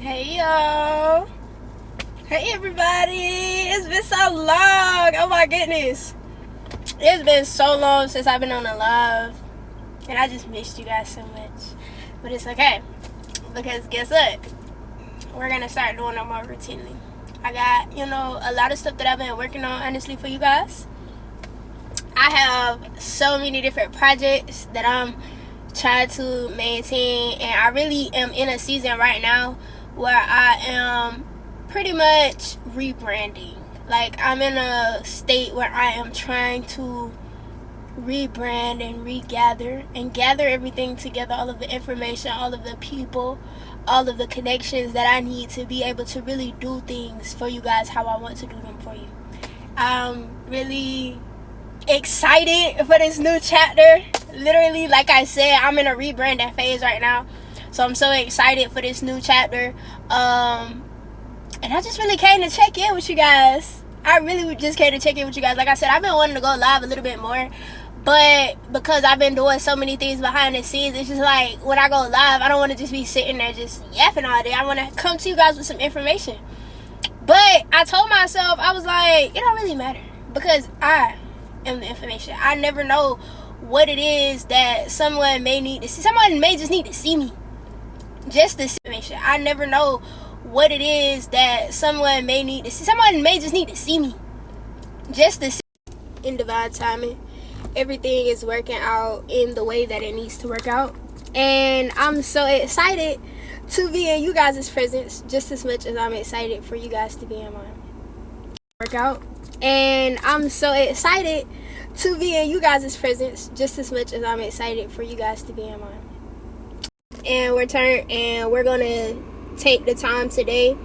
Hey y'all. Hey everybody. It's been so long. Oh my goodness. It's been so long since I've been on a live. And I just missed you guys so much. But it's okay. Because guess what? We're going to start doing it more routinely. I got, a lot of stuff that I've been working on, honestly, for you guys. I have so many different projects that I'm trying to maintain. And I really am in a season right now where I am pretty much rebranding. Like, I'm in a state where I am trying to rebrand and regather and gather everything together, all of the information, all of the people, all of the connections that I need to be able to really do things for you guys how I want to do them for you. I'm really excited for this new chapter. Literally, like I said, I'm in a rebranding phase right now. So I'm so excited for this new chapter. And I just really came to check in with you guys. I really just came to check in with you guys. Like I said, I've been wanting to go live a little bit more. But because I've been doing so many things behind the scenes, it's just like when I go live, I don't want to just be sitting there just yapping all day. I want to come to you guys with some information. But I told myself, I was like, it don't really matter. Because I am the information. I never know what it is that someone may need to see. Someone may just need to see me. Just this information. I never know what it is that someone may need to see. Someone may just need to see me. Just this. In divine timing, everything is working out in the way that it needs to work out. And I'm so excited to be in you guys' presence just as much as I'm excited for you guys to be in mine. Work out. And I'm so excited to be in you guys' presence just as much as I'm excited for you guys to be in mine. And we're gonna take the time today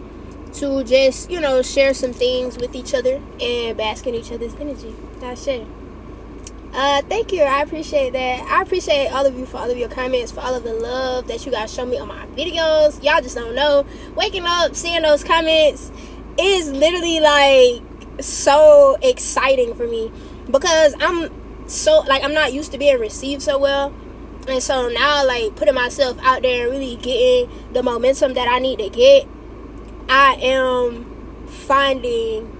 to just, share some things with each other and bask in each other's energy. That's it. Thank you. I appreciate that. I appreciate all of you for all of your comments, for all of the love that you guys show me on my videos. Y'all just don't know. Waking up, seeing those comments is literally like so exciting for me because I'm not used to being received so well. And so now, like, putting myself out there and really getting the momentum that I need to get, I am finding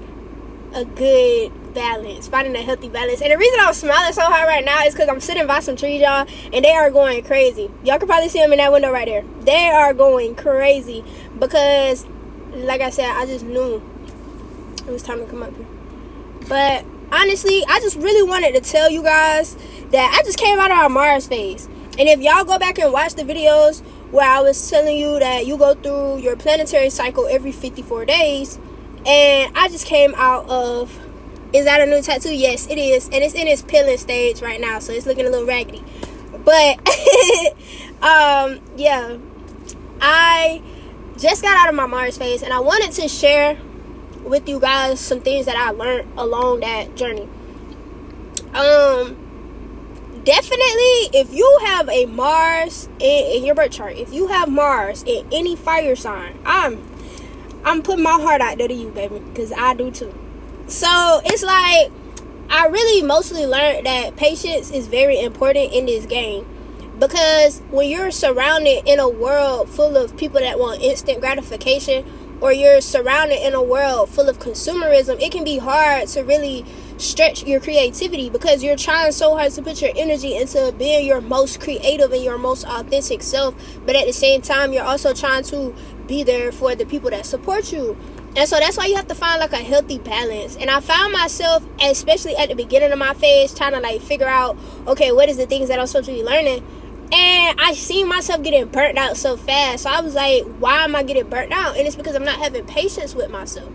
a good balance, finding a healthy balance. And the reason I'm smiling so hard right now is because I'm sitting by some trees, y'all, and they are going crazy. Y'all can probably see them in that window right there. They are going crazy because, like I said, I just knew it was time to come up here. But honestly, I just really wanted to tell you guys that I just came out of our Mars phase. And if y'all go back and watch the videos where I was telling you that you go through your planetary cycle every 54 days, and I just came out of, is that a new tattoo? Yes, it is. And it's in its peeling stage right now, so it's looking a little raggedy. But, yeah, I just got out of my Mars phase, and I wanted to share with you guys some things that I learned along that journey. Definitely, if you have a Mars in your birth chart, if you have Mars in any fire sign, I'm putting my heart out there to you, baby, because I do too. So it's like I really mostly learned that patience is very important in this game, because when you're surrounded in a world full of people that want instant gratification, or you're surrounded in a world full of consumerism, it can be hard to really stretch your creativity because you're trying so hard to put your energy into being your most creative and your most authentic self, but at the same time you're also trying to be there for the people that support you. And so that's why you have to find like a healthy balance. And I found myself, especially at the beginning of my phase, trying to like figure out, okay, what is the things that I'm supposed to be learning? And I seen myself getting burnt out so fast. So I was like, why am I getting burnt out? And it's because I'm not having patience with myself.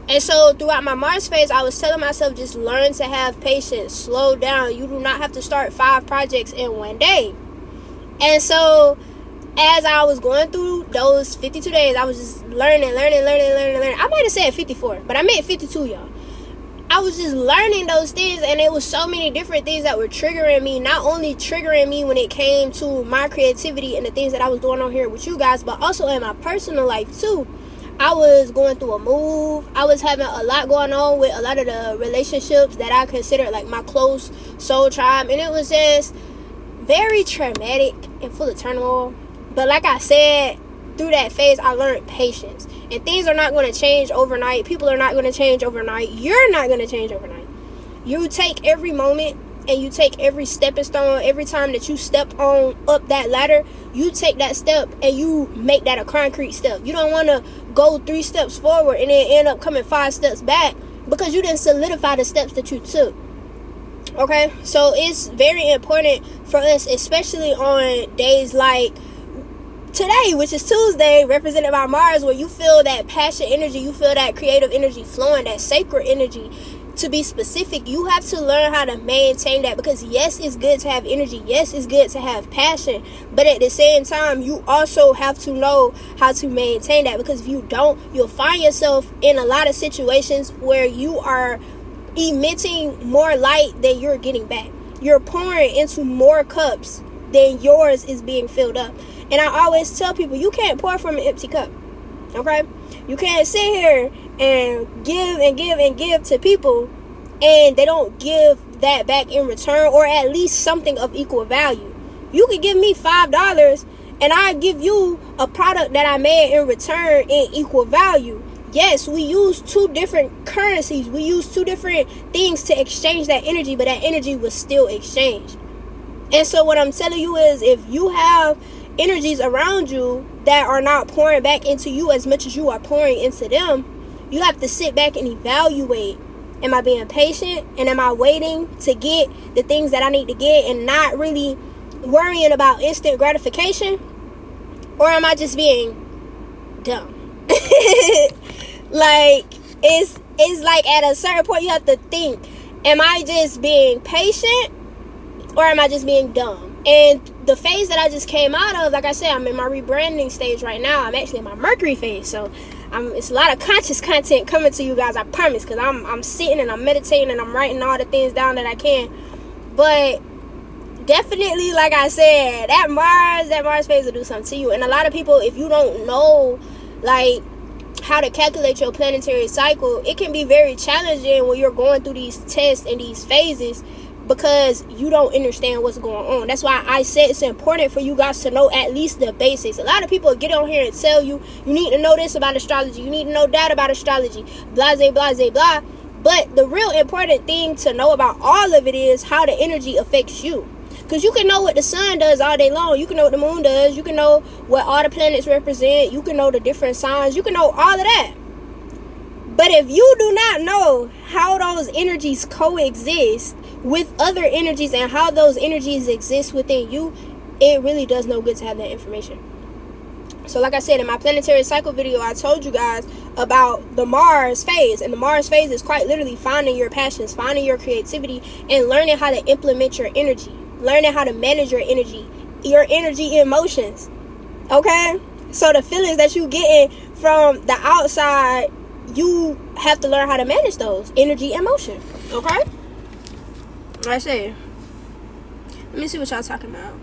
And so throughout my Mars phase, I was telling myself, just learn to have patience, slow down. You do not have to start 5 projects in one day. And so as I was going through those 52 days, I was just learning. I might have said 54, but I meant 52, y'all. I was just learning those things, and it was so many different things that were triggering me. Not only triggering me when it came to my creativity and the things that I was doing on here with you guys, but also in my personal life too. I was going through a move. I was having a lot going on with a lot of the relationships that I considered like my close soul tribe, and it was just very traumatic and full of turmoil. But like I said, through that phase, I learned patience. And things are not going to change overnight. People are not going to change overnight. You're not going to change overnight. You take every moment and you take every stepping stone. Every time that you step on up that ladder, you take that step and you make that a concrete step. You don't want to go 3 steps forward and then end up coming 5 steps back, because you didn't solidify the steps that you took. Okay, so it's very important for us, especially on days like today, which is Tuesday, represented by Mars, where you feel that passion energy, you feel that creative energy flowing, that sacred energy. To be specific, you have to learn how to maintain that, because yes, it's good to have energy, yes, it's good to have passion, but at the same time, you also have to know how to maintain that, because if you don't, you'll find yourself in a lot of situations where you are emitting more light than you're getting back. You're pouring into more cups than yours is being filled up. And I always tell people, you can't pour from an empty cup. Okay? You can't sit here and give and give and give to people and they don't give that back in return, or at least something of equal value. You could give me $5 and I give you a product that I made in return in equal value. Yes, we use 2 different currencies. We use 2 different things to exchange that energy, but that energy was still exchanged. And so what I'm telling you is, if you have energies around you that are not pouring back into you as much as you are pouring into them, you have to sit back and evaluate. Am I being patient? And am I waiting to get the things that I need to get and not really worrying about instant gratification? Or am I just being dumb? Like, it's like at a certain point you have to think, am I just being patient or am I just being dumb? And the phase that I just came out of, like I said, I'm in my rebranding stage right now. I'm actually in my Mercury phase, so it's a lot of conscious content coming to you guys, I promise, because I'm sitting and I'm meditating and I'm writing all the things down that I can. But definitely, like I said, that Mars phase will do something to you. And a lot of people, if you don't know like how to calculate your planetary cycle, it can be very challenging when you're going through these tests and these phases, because you don't understand what's going on. That's why I said it's important for you guys to know at least the basics. A lot of people get on here and tell you, you need to know this about astrology, you need to know that about astrology, blah, blah, blah, blah. But the real important thing to know about all of it is how the energy affects you. Because you can know what the sun does all day long. You can know what the moon does. You can know what all the planets represent. You can know the different signs. You can know all of that. But if you do not know how those energies coexist with other energies and how those energies exist within you, it really does no good to have that information. So like I said, in my planetary cycle video, I told you guys about the Mars phase. And the Mars phase is quite literally finding your passions, finding your creativity, and learning how to implement your energy. Learning how to manage your energy emotions. Okay? So the feelings that you getting from the outside, you have to learn how to manage those energy emotion. Okay? I say, let me see what y'all talking about.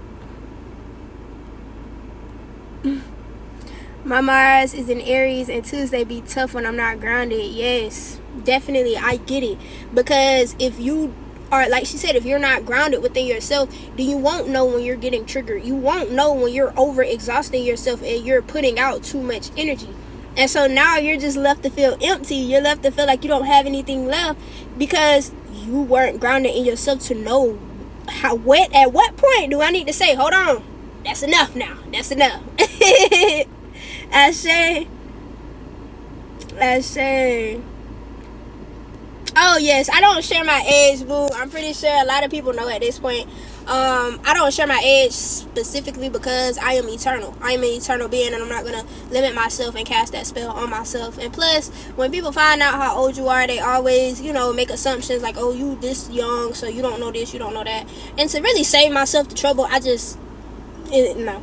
My Mars is in Aries and Tuesday be tough when I'm not grounded. Yes, definitely, I get it. Because if you are, like she said, if you're not grounded within yourself, then you won't know when you're getting triggered. You won't know when you're over exhausting yourself and you're putting out too much energy. And so now you're just left to feel empty. You're left to feel like you don't have anything left because you weren't grounded in yourself to know at what point do I need to say, hold on, that's enough now. That's enough. I say. Oh yes, I don't share my age, boo. I'm pretty sure a lot of people know at this point. I don't share my age specifically because I am eternal. I am an eternal being, and I'm not gonna limit myself and cast that spell on myself. And plus, when people find out how old you are, they always, make assumptions like, oh, you this young, so you don't know this, you don't know that. And to really save myself the trouble, I just no.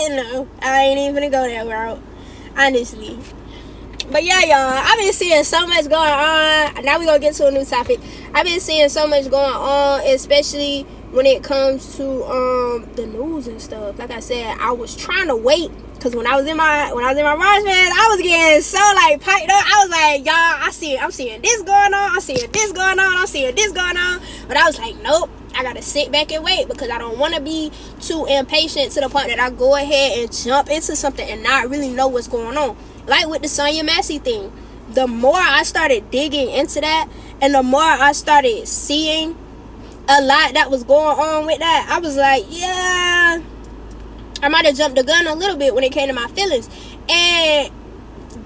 No, I ain't even gonna go that route, honestly. But yeah, y'all, I've been seeing so much going on. Now we're gonna get to a new topic. I've been seeing so much going on, especially when it comes to the news and stuff. Like I said, I was trying to wait Cause when I was in my Mars man, I was getting so like piped up. I was like, y'all, I'm seeing this going on, I'm seeing this going on, I'm seeing this going on. But I was like, nope, I gotta sit back and wait, because I don't want to be too impatient to the point that I go ahead and jump into something and not really know what's going on. Like with the Sonya Massey thing, the more I started digging into that, and the more I started seeing a lot that was going on with that, I was like, yeah, I might have jumped the gun a little bit when it came to my feelings. And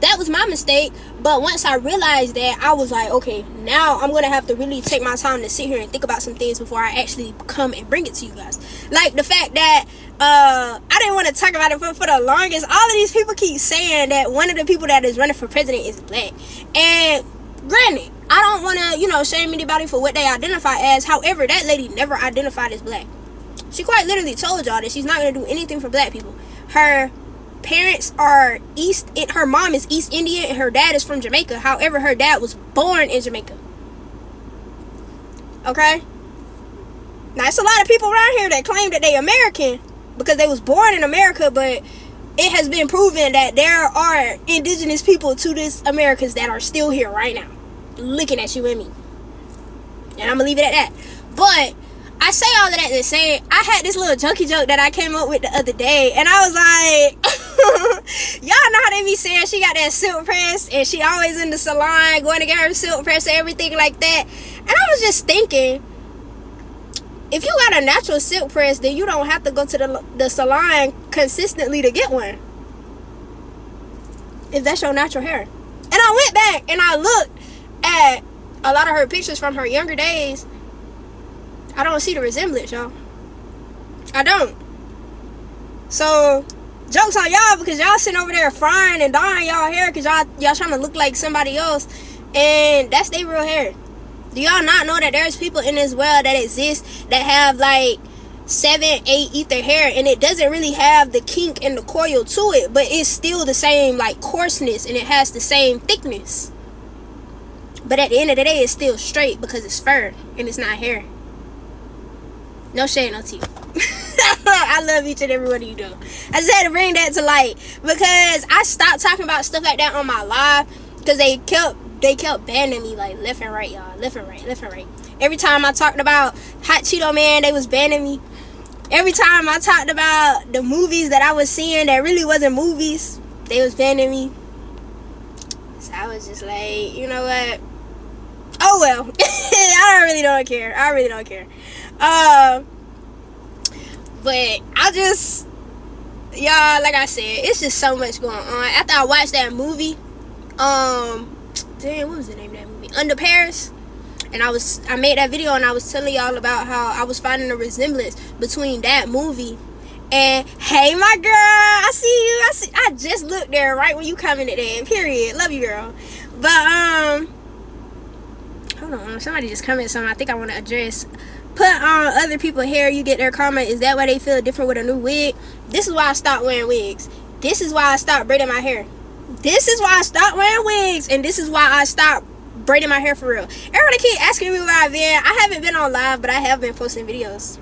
that was my mistake. But once I realized that, I was like, okay, now I'm going to have to really take my time to sit here and think about some things before I actually come and bring it to you guys. Like the fact that I didn't want to talk about it for the longest. All of these people keep saying that one of the people that is running for president is black. And granted, I don't want to, shame anybody for what they identify as. However, that lady never identified as black. She quite literally told y'all that she's not going to do anything for black people. Her parents are her mom is East Indian and her dad is from Jamaica. However, her dad was born in Jamaica. Okay? Now, it's a lot of people around here that claim that they American because they was born in America, but it has been proven that there are indigenous people to this Americas that are still here right now, looking at you and me. And I'm going to leave it at that. But I say all of that to say, I had this little junkie joke that I came up with the other day, and I was like, y'all know how they be saying she got that silk press, and she always in the salon going to get her silk press and everything like that. And I was just thinking, if you got a natural silk press, then you don't have to go to the salon consistently to get one, if that's your natural hair. And I went back and I looked at a lot of her pictures from her younger days. I don't see the resemblance, y'all. I don't. So, jokes on y'all, because y'all sitting over there frying and dyeing y'all hair because y'all trying to look like somebody else, and that's their real hair. Do y'all not know that there's people in this world that exist that have like 7, 8 ether hair, and it doesn't really have the kink and the coil to it, but it's still the same like coarseness, and it has the same thickness. But at the end of the day, it's still straight because it's fur and it's not hair. No shade, no tea. I love each and every one of you, though. I just had to bring that to light because I stopped talking about stuff like that on my live because they kept banning me like left and right, y'all. Left and right. Every time I talked about Hot Cheeto Man, they was banning me. Every time I talked about the movies that I was seeing that really wasn't movies, they was banning me. So I was just like, you know what? Oh well. I really don't care. But I just, y'all, like I said, it's just so much going on. After I watched that movie, what was the name of that movie? Under Paris. And I made that video and I was telling y'all about how I was finding a resemblance between that movie and hey my girl, I see you. I just looked there right when you commented in. Period. Love you, girl. But hold on, somebody just commented something I think I want to address. Put on other people's hair, you get their comment. Is that why they feel different with a new wig? This is why I stopped wearing wigs. This is why I stopped braiding my hair. This is why I stopped wearing wigs, and this is why I stopped braiding my hair for real. Everybody keep asking me where I've been. I haven't been on live, but I have been posting videos.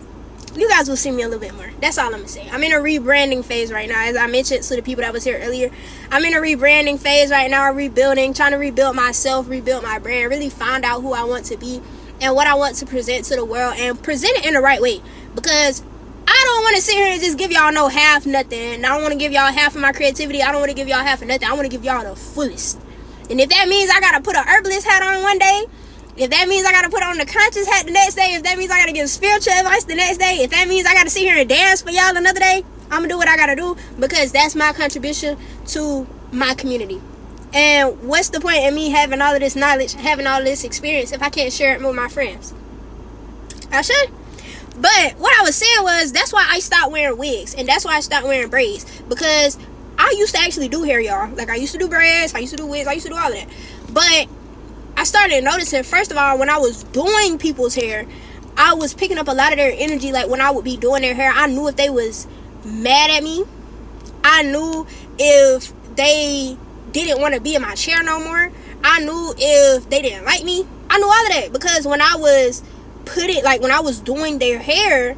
You guys will see me a little bit more. That's all I'm gonna say. I'm in a rebranding phase right now. As I mentioned to the people that was here earlier, I'm in a rebranding phase right now, rebuilding, trying to rebuild myself, rebuild my brand, really find out who I want to be and what I want to present to the world, and present it in the right way. Because I don't want to sit here and just give y'all no half nothing. I don't want to give y'all half of my creativity. I don't want to give y'all half of nothing. I want to give y'all the fullest. And if that means I gotta put a herbalist hat on one day, if that means I gotta put on the conscious hat the next day, if that means I gotta give spiritual advice the next day, if that means I gotta sit here and dance for y'all another day, I'm gonna do what I gotta do, because that's my contribution to my community. And what's the point in me having all of this knowledge, having all of this experience, if I can't share it with my friends? I should. But what I was saying was, that's why I stopped wearing wigs, and that's why I stopped wearing braids, because I used to actually do hair, y'all. Like, I used to do braids, I used to do wigs, I used to do all of that. But I started noticing, first of all, when I was doing people's hair, I was picking up a lot of their energy. Like, when I would be doing their hair, I knew if they was mad at me. I knew if they didn't want to be in my chair no more. I knew if they didn't like me. I knew all of that, because when I was when I was doing their hair,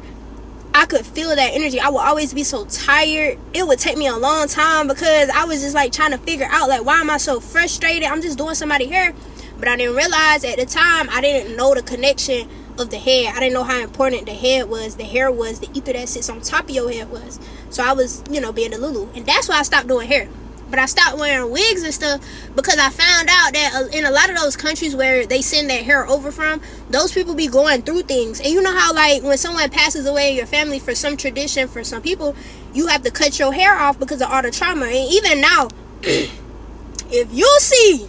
I could feel that energy. I would always be so tired. It would take me a long time because I was just like trying to figure out like, why am I so frustrated? I'm just doing somebody's hair. But I didn't realize at the time, I didn't know the connection of the head. I didn't know how important the head was, the hair was, the ether that sits on top of your head was. So I was, being a Lulu. And that's why I stopped doing hair. But I stopped wearing wigs and stuff because I found out that in a lot of those countries where they send their hair over from, those people be going through things. And you know how, like, when someone passes away in your family, for some tradition, for some people, you have to cut your hair off because of all the trauma. And even now, if you see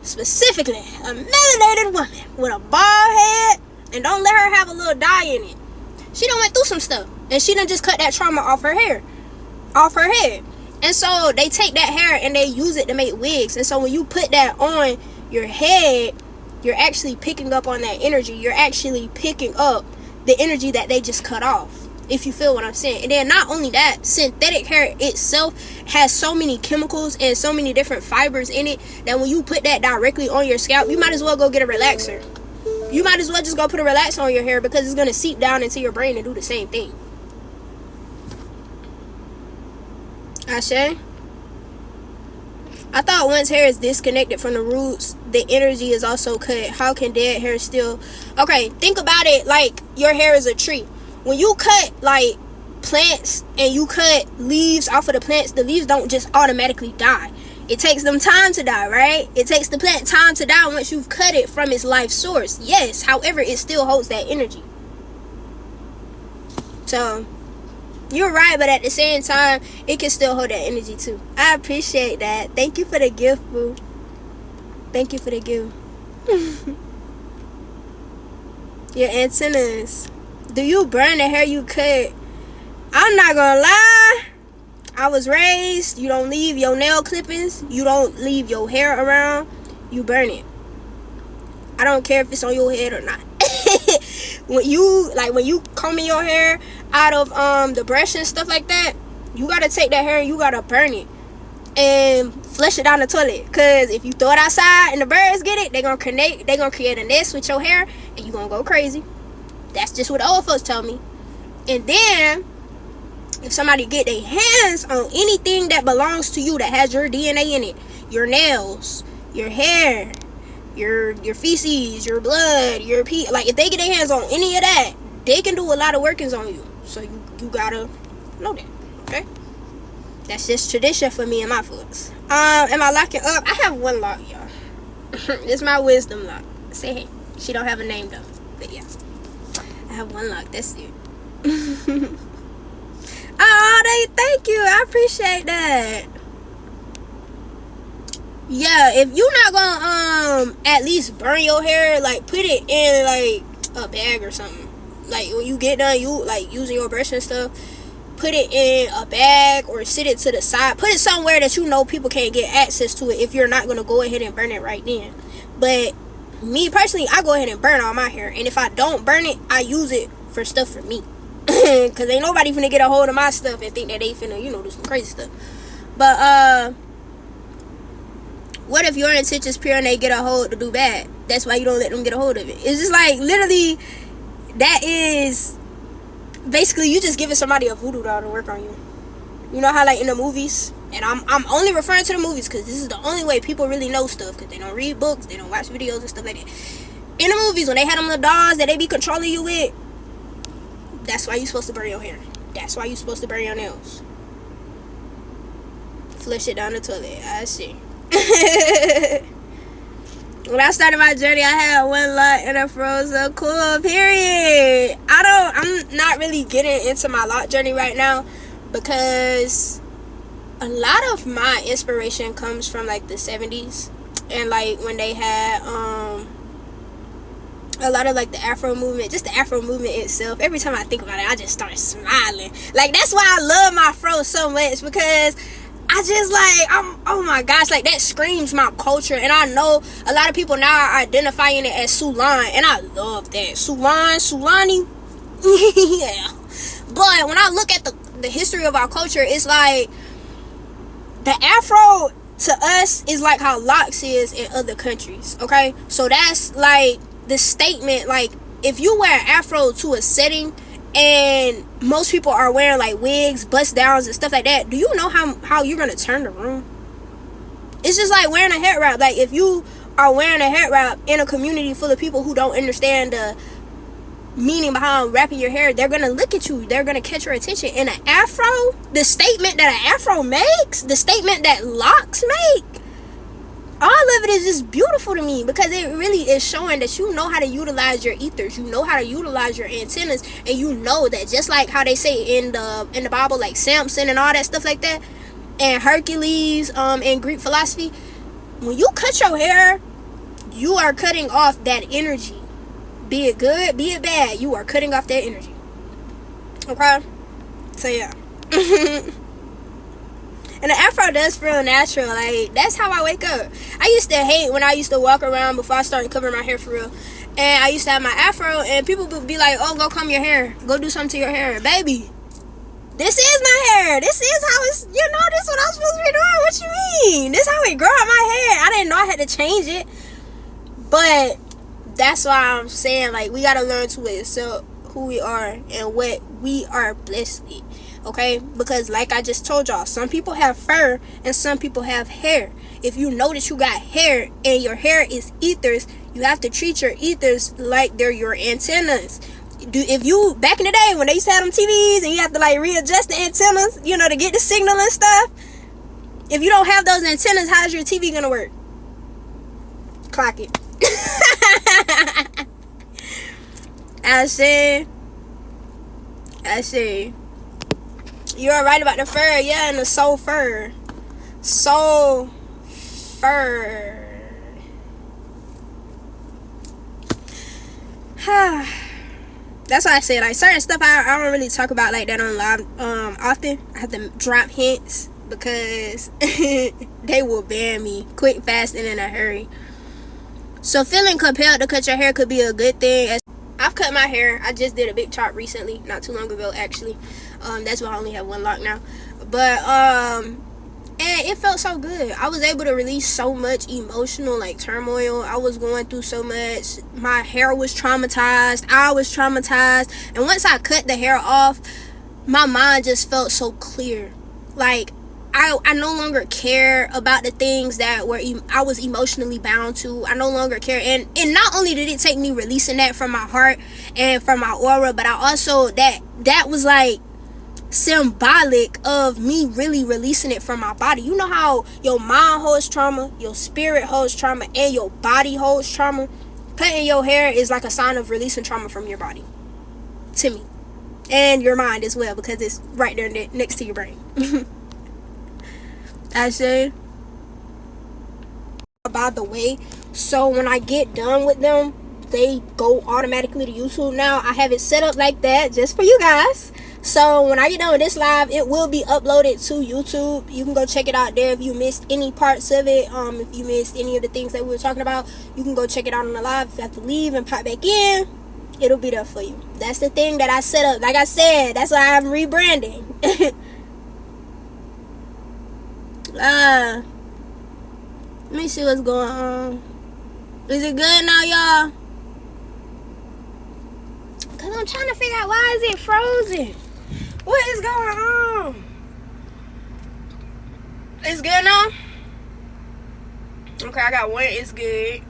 specifically a melanated woman with a bald head, and don't let her have a little dye in it, she done went through some stuff. And she done just cut that trauma off her head. And so they take that hair and they use it to make wigs. And so when you put that on your head, you're actually picking up on that energy. You're actually picking up the energy that they just cut off, if you feel what I'm saying. And then not only that, synthetic hair itself has so many chemicals and so many different fibers in it that when you put that directly on your scalp, you might as well go get a relaxer. You might as well just go put a relaxer on your hair because it's going to seep down into your brain and do the same thing. Ashe? I thought once hair is disconnected from the roots, the energy is also cut. How can dead hair still... Okay, think about it like your hair is a tree. When you cut, like, plants and you cut leaves off of the plants, the leaves don't just automatically die. It takes them time to die, right? It takes the plant time to die once you've cut it from its life source. Yes, however, it still holds that energy. So... you're right, but at the same time, it can still hold that energy too. I appreciate that. Thank you for the gift, boo. Thank you for the gift. Your antennas. Do you burn the hair you cut? I'm not gonna lie. I was raised, you don't leave your nail clippings. You don't leave your hair around. You burn it. I don't care if it's on your head or not. When you combing your hair out of the brush and stuff like that, you gotta take that hair and you gotta burn it and flush it down the toilet. Cause if you throw it outside and the birds get it, they're gonna create a nest with your hair and you gonna go crazy. That's just what the old folks tell me. And then if somebody get their hands on anything that belongs to you that has your DNA in it, your nails, your hair, your feces, your blood, your pee, like if they get their hands on any of that, they can do a lot of workings on you. So you gotta know that, okay? That's just tradition for me and my folks. Am I locking up? I have one lock, y'all. It's my wisdom lock. Say hey. She don't have a name though, but yeah, I have one lock. That's it. Oh, thank you. I appreciate that. Yeah, if you're not gonna at least burn your hair, like put it in like a bag or something. Like when you get done, you like using your brush and stuff, put it in a bag or sit it to the side. Put it somewhere that you know people can't get access to it if you're not gonna go ahead and burn it right then. But me personally, I go ahead and burn all my hair, and if I don't burn it, I use it for stuff for me. Cause ain't nobody finna get a hold of my stuff and think that they finna, do some crazy stuff. But what if your intention's pure and they get a hold to do bad? That's why you don't let them get a hold of it. It's just like literally, that is basically you just giving somebody a voodoo doll to work on you. You know how like in the movies, and I'm only referring to the movies because this is the only way people really know stuff, because they don't read books, they don't watch videos and stuff like that. In the movies, when they had them little dolls that they be controlling you with, that's why you're supposed to burn your hair. That's why you're supposed to burn your nails. Flush it down the toilet. I see. When I started my journey, I had one lock and a frozen cool, period. I'm not really getting into my lock journey right now because a lot of my inspiration comes from like the 70s and like when they had a lot of like the Afro movement, just the Afro movement itself. Every time I think about it, I just start smiling. Like that's why I love my fro so much, because I just like, oh my gosh, like that screams my culture. And I know a lot of people now are identifying it as Sulan, and I love that. Sulani. Yeah. But when I look at the history of our culture, it's like the Afro to us is like how locks is in other countries, okay? So that's like the statement, like if you wear an Afro to a setting and most people are wearing like wigs, bust downs and stuff like that, do you know how you're gonna turn the room? It's just like wearing a head wrap. Like, if you are wearing a head wrap in a community full of people who don't understand the meaning behind wrapping your hair, they're gonna look at you, they're gonna catch your attention. And an afro, the statement that an afro makes, the statement that locks make, all of it is just beautiful to me, because it really is showing that you know how to utilize your ethers, you know how to utilize your antennas, and you know that just like how they say in the Bible, like Samson and all that stuff like that, and Hercules, in Greek philosophy, when you cut your hair, you are cutting off that energy. Be it good, be it bad, you are cutting off that energy. Okay? So yeah. And the afro does feel natural. Like, that's how I wake up. I used to hate when I used to walk around before I started covering my hair for real. And I used to have my afro, and people would be like, oh, go comb your hair. Go do something to your hair. Baby, this is my hair. This is how it's, this is what I'm supposed to be doing. What you mean? This is how it grow out my hair. I didn't know I had to change it. But that's why I'm saying, like, we got to learn to accept who we are and what we are blessed with. Okay? Because like I just told y'all, some people have fur and some people have hair. If you know that you got hair and your hair is ethers, you have to treat your ethers like they're your antennas. If you, back in the day when they used to have them TVs and you have to like readjust the antennas, to get the signal and stuff, if you don't have those antennas, how's your TV gonna work? Clock it. I see. You are right about the fur, yeah, and the soul fur. Soul fur. That's why I said, like, certain stuff I don't really talk about like that on live often. I have to drop hints because they will ban me quick, fast, and in a hurry. So feeling compelled to cut your hair could be a good thing. I've cut my hair. I just did a big chop recently, not too long ago actually. That's why I only have one lock now. But and it felt so good. I was able to release so much emotional like turmoil. I was going through so much. My hair was traumatized. I was traumatized. And once I cut the hair off, my mind just felt so clear. Like I no longer care about the things that I was emotionally bound to. I no longer care. And not only did it take me releasing that from my heart and from my aura, but I also, that was like symbolic of me really releasing it from my body. You know how your mind holds trauma, your spirit holds trauma, and your body holds trauma? Cutting your hair is like a sign of releasing trauma from your body, to me. And your mind as well, because it's right there next to your brain. I said, by the way, so when I get done with them, they go automatically to YouTube now. I have it set up like that just for you guys. So when I get done with this live, it will be uploaded to YouTube. You can go check it out there if you missed any parts of it. If you missed any of the things that we were talking about, you can go check it out on the live. If you have to leave and pop back in, it'll be there for you. That's the thing that I set up. Like I said, that's why I'm rebranding. Let me see what's going on. Is it good now, y'all? Because I'm trying to figure out why is it frozen. What is going on? It's good now? Okay, I got one. It's good.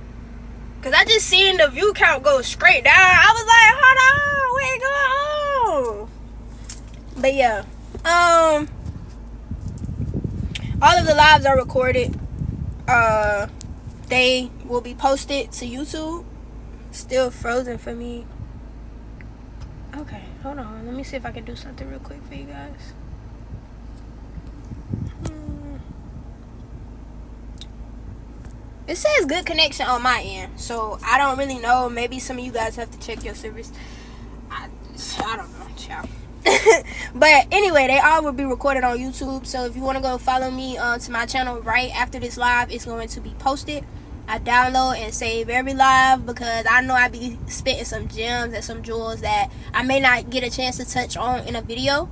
Because I just seen the view count go straight down. I was like, hold on. What's going on? But yeah. All of the lives are recorded. They will be posted to YouTube. Still frozen for me. Okay, hold on. Let me see if I can do something real quick for you guys. It says good connection on my end, so I don't really know. Maybe some of you guys have to check your service. I don't know, child. But anyway, they all will be recorded on YouTube. So if you want to go follow me to my channel right after this live, it's going to be posted. I download and save every live because I know I be spitting some gems and some jewels that I may not get a chance to touch on in a video.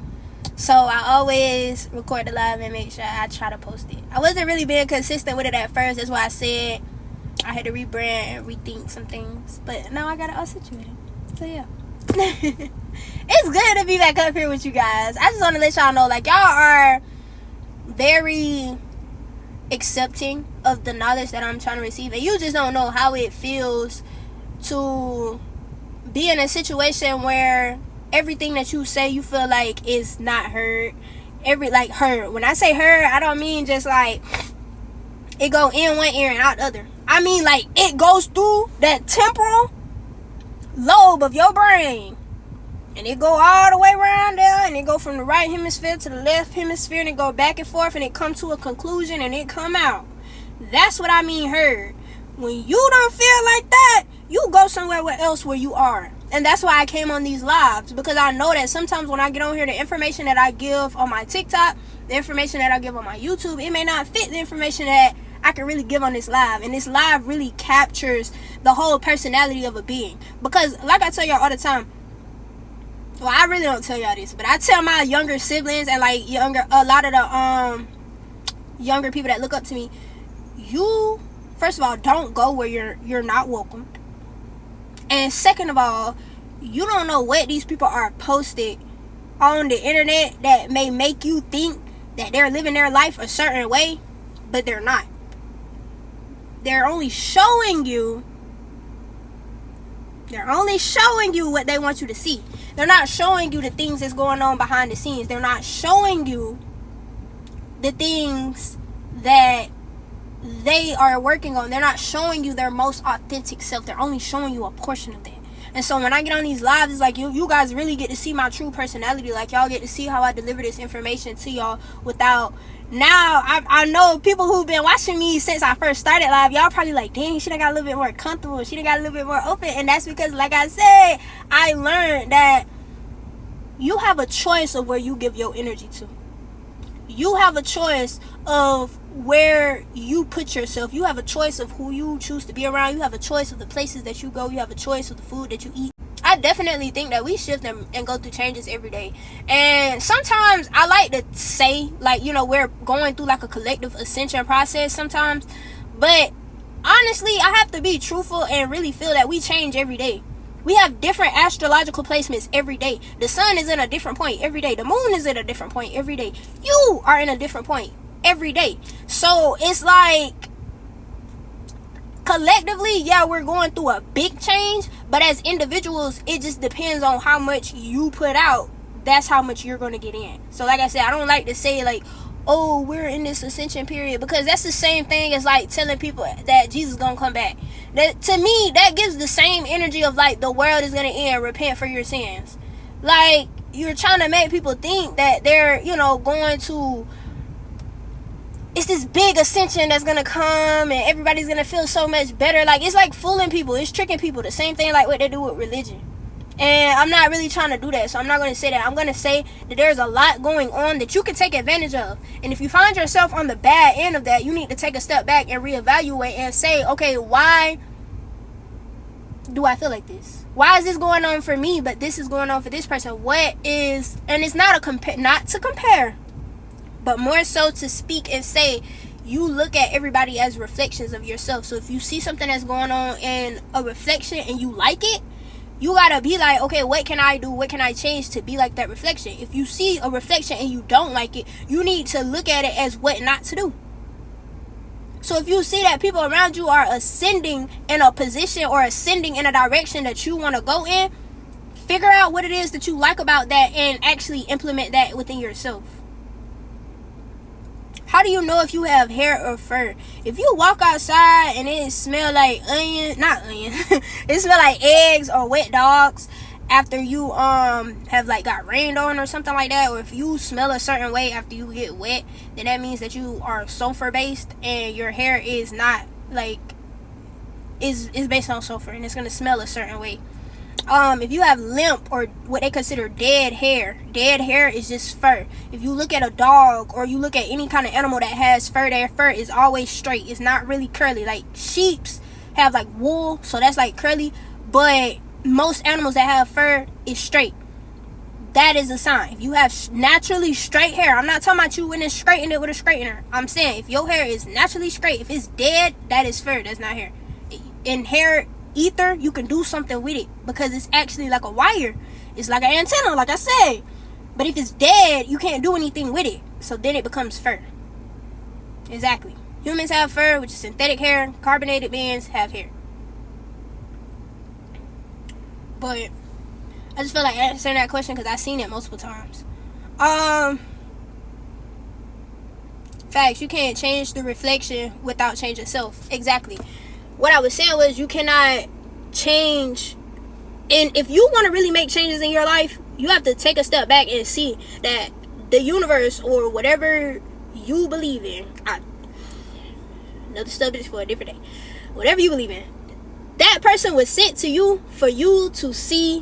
So I always record the live and make sure I try to post it. I wasn't really being consistent with it at first. That's why I said I had to rebrand and rethink some things. But now I got it all situated. So yeah. It's good to be back up here with you guys. I just want to let y'all know, like, y'all are very accepting of the knowledge that I'm trying to receive, and you just don't know how it feels to be in a situation where everything that you say you feel like is not heard. Heard. When I say heard, I don't mean just like it go in one ear and out the other. I mean like it goes through that temporal lobe of your brain, and it go all the way around there, and it go from the right hemisphere to the left hemisphere, and it go back and forth, and it come to a conclusion, and it come out. That's what I mean heard. When you don't feel like that, you go somewhere else where you are. And that's why I came on these lives, because I know that sometimes when I get on here, the information that I give on my TikTok, the information that I give on my YouTube, it may not fit the information that I can really give on this live. And this live really captures the whole personality of a being. Because like I tell y'all all the time, well, I really don't tell y'all this, but I tell my younger siblings and like a lot of the younger people that look up to me, you first of all don't go where you're not welcome. And second of all, you don't know what these people are posted on the internet that may make you think that they're living their life a certain way, but they're not. They're only showing you what they want you to see. They're not showing you the things that's going on behind the scenes. They're not showing you the things that they are working on. They're not showing you their most authentic self. They're only showing you a portion of that. And so when I get on these lives, it's like you guys really get to see my true personality. Like, y'all get to see how I deliver this information to y'all without... Now, I know people who've been watching me since I first started live, y'all probably like, dang, she done got a little bit more comfortable. She done got a little bit more open. And that's because, like I said, I learned that you have a choice of where you give your energy to. You have a choice of where you put yourself. You have a choice of who you choose to be around. You have a choice of the places that you go. You have a choice of the food that you eat. I definitely think that we shift and go through changes every day. And sometimes I like to say, like, you know, we're going through like a collective ascension process sometimes. But honestly, I have to be truthful and really feel that we change every day. We have different astrological placements every day. The sun is in a different point every day. The moon is at a different point every day. You are in a different point every day. So it's like, collectively, yeah, we're going through a big change, but as individuals, it just depends on how much you put out. That's how much you're going to get in. So like I said, I don't like to say like, oh, we're in this ascension period, because that's the same thing as like telling people that Jesus gonna come back. That, to me, that gives the same energy of like the world is gonna end, repent for your sins. Like, you're trying to make people think that they're, you know, going to, it's this big ascension that's gonna come and everybody's gonna feel so much better. Like, it's like fooling people. It's tricking people. The same thing like what they do with religion. And I'm not really trying to do that, so I'm not going to say that. I'm going to say that there's a lot going on that you can take advantage of. And if you find yourself on the bad end of that, you need to take a step back and reevaluate and say, okay, why do I feel like this? Why is this going on for me, but this is going on for this person? What is, and it's not not to compare, but more so to speak and say, you look at everybody as reflections of yourself. So if you see something that's going on in a reflection and you like it, you gotta be like, okay, what can I do? What can I change to be like that reflection? If you see a reflection and you don't like it, you need to look at it as what not to do. So if you see that people around you are ascending in a position or ascending in a direction that you want to go in, figure out what it is that you like about that and actually implement that within yourself. How do you know if you have hair or fur? If you walk outside and it smell like it smell like eggs or wet dogs after you have like got rained on or something like that, or if you smell a certain way after you get wet, then that means that you are sulfur based and your hair is not like is based on sulfur and it's gonna smell a certain way. If you have limp or what they consider dead hair is just fur. If you look at a dog or you look at any kind of animal that has fur, their fur is always straight. It's not really curly. Like sheeps have like wool, so that's like curly, but most animals that have fur is straight. That is a sign. If you have naturally straight hair, I'm not talking about you when it's straightened it with a straightener. I'm saying if your hair is naturally straight, if it's dead, that is fur, that's not hair. In hair ether, you can do something with it because it's actually like a wire, It's like an antenna, like I said. But if it's dead, you can't do anything with it. So then it becomes fur. Exactly. Humans have fur, which is synthetic hair. Carbonated beings have hair. But I just feel like answering that question because I've seen it multiple times. Facts, you can't change the reflection without changing self. Exactly. What I was saying was you cannot change. And if you want to really make changes in your life, you have to take a step back and see that the universe or whatever you believe in, another subject for a different day, whatever you believe in, that person was sent to you for you to see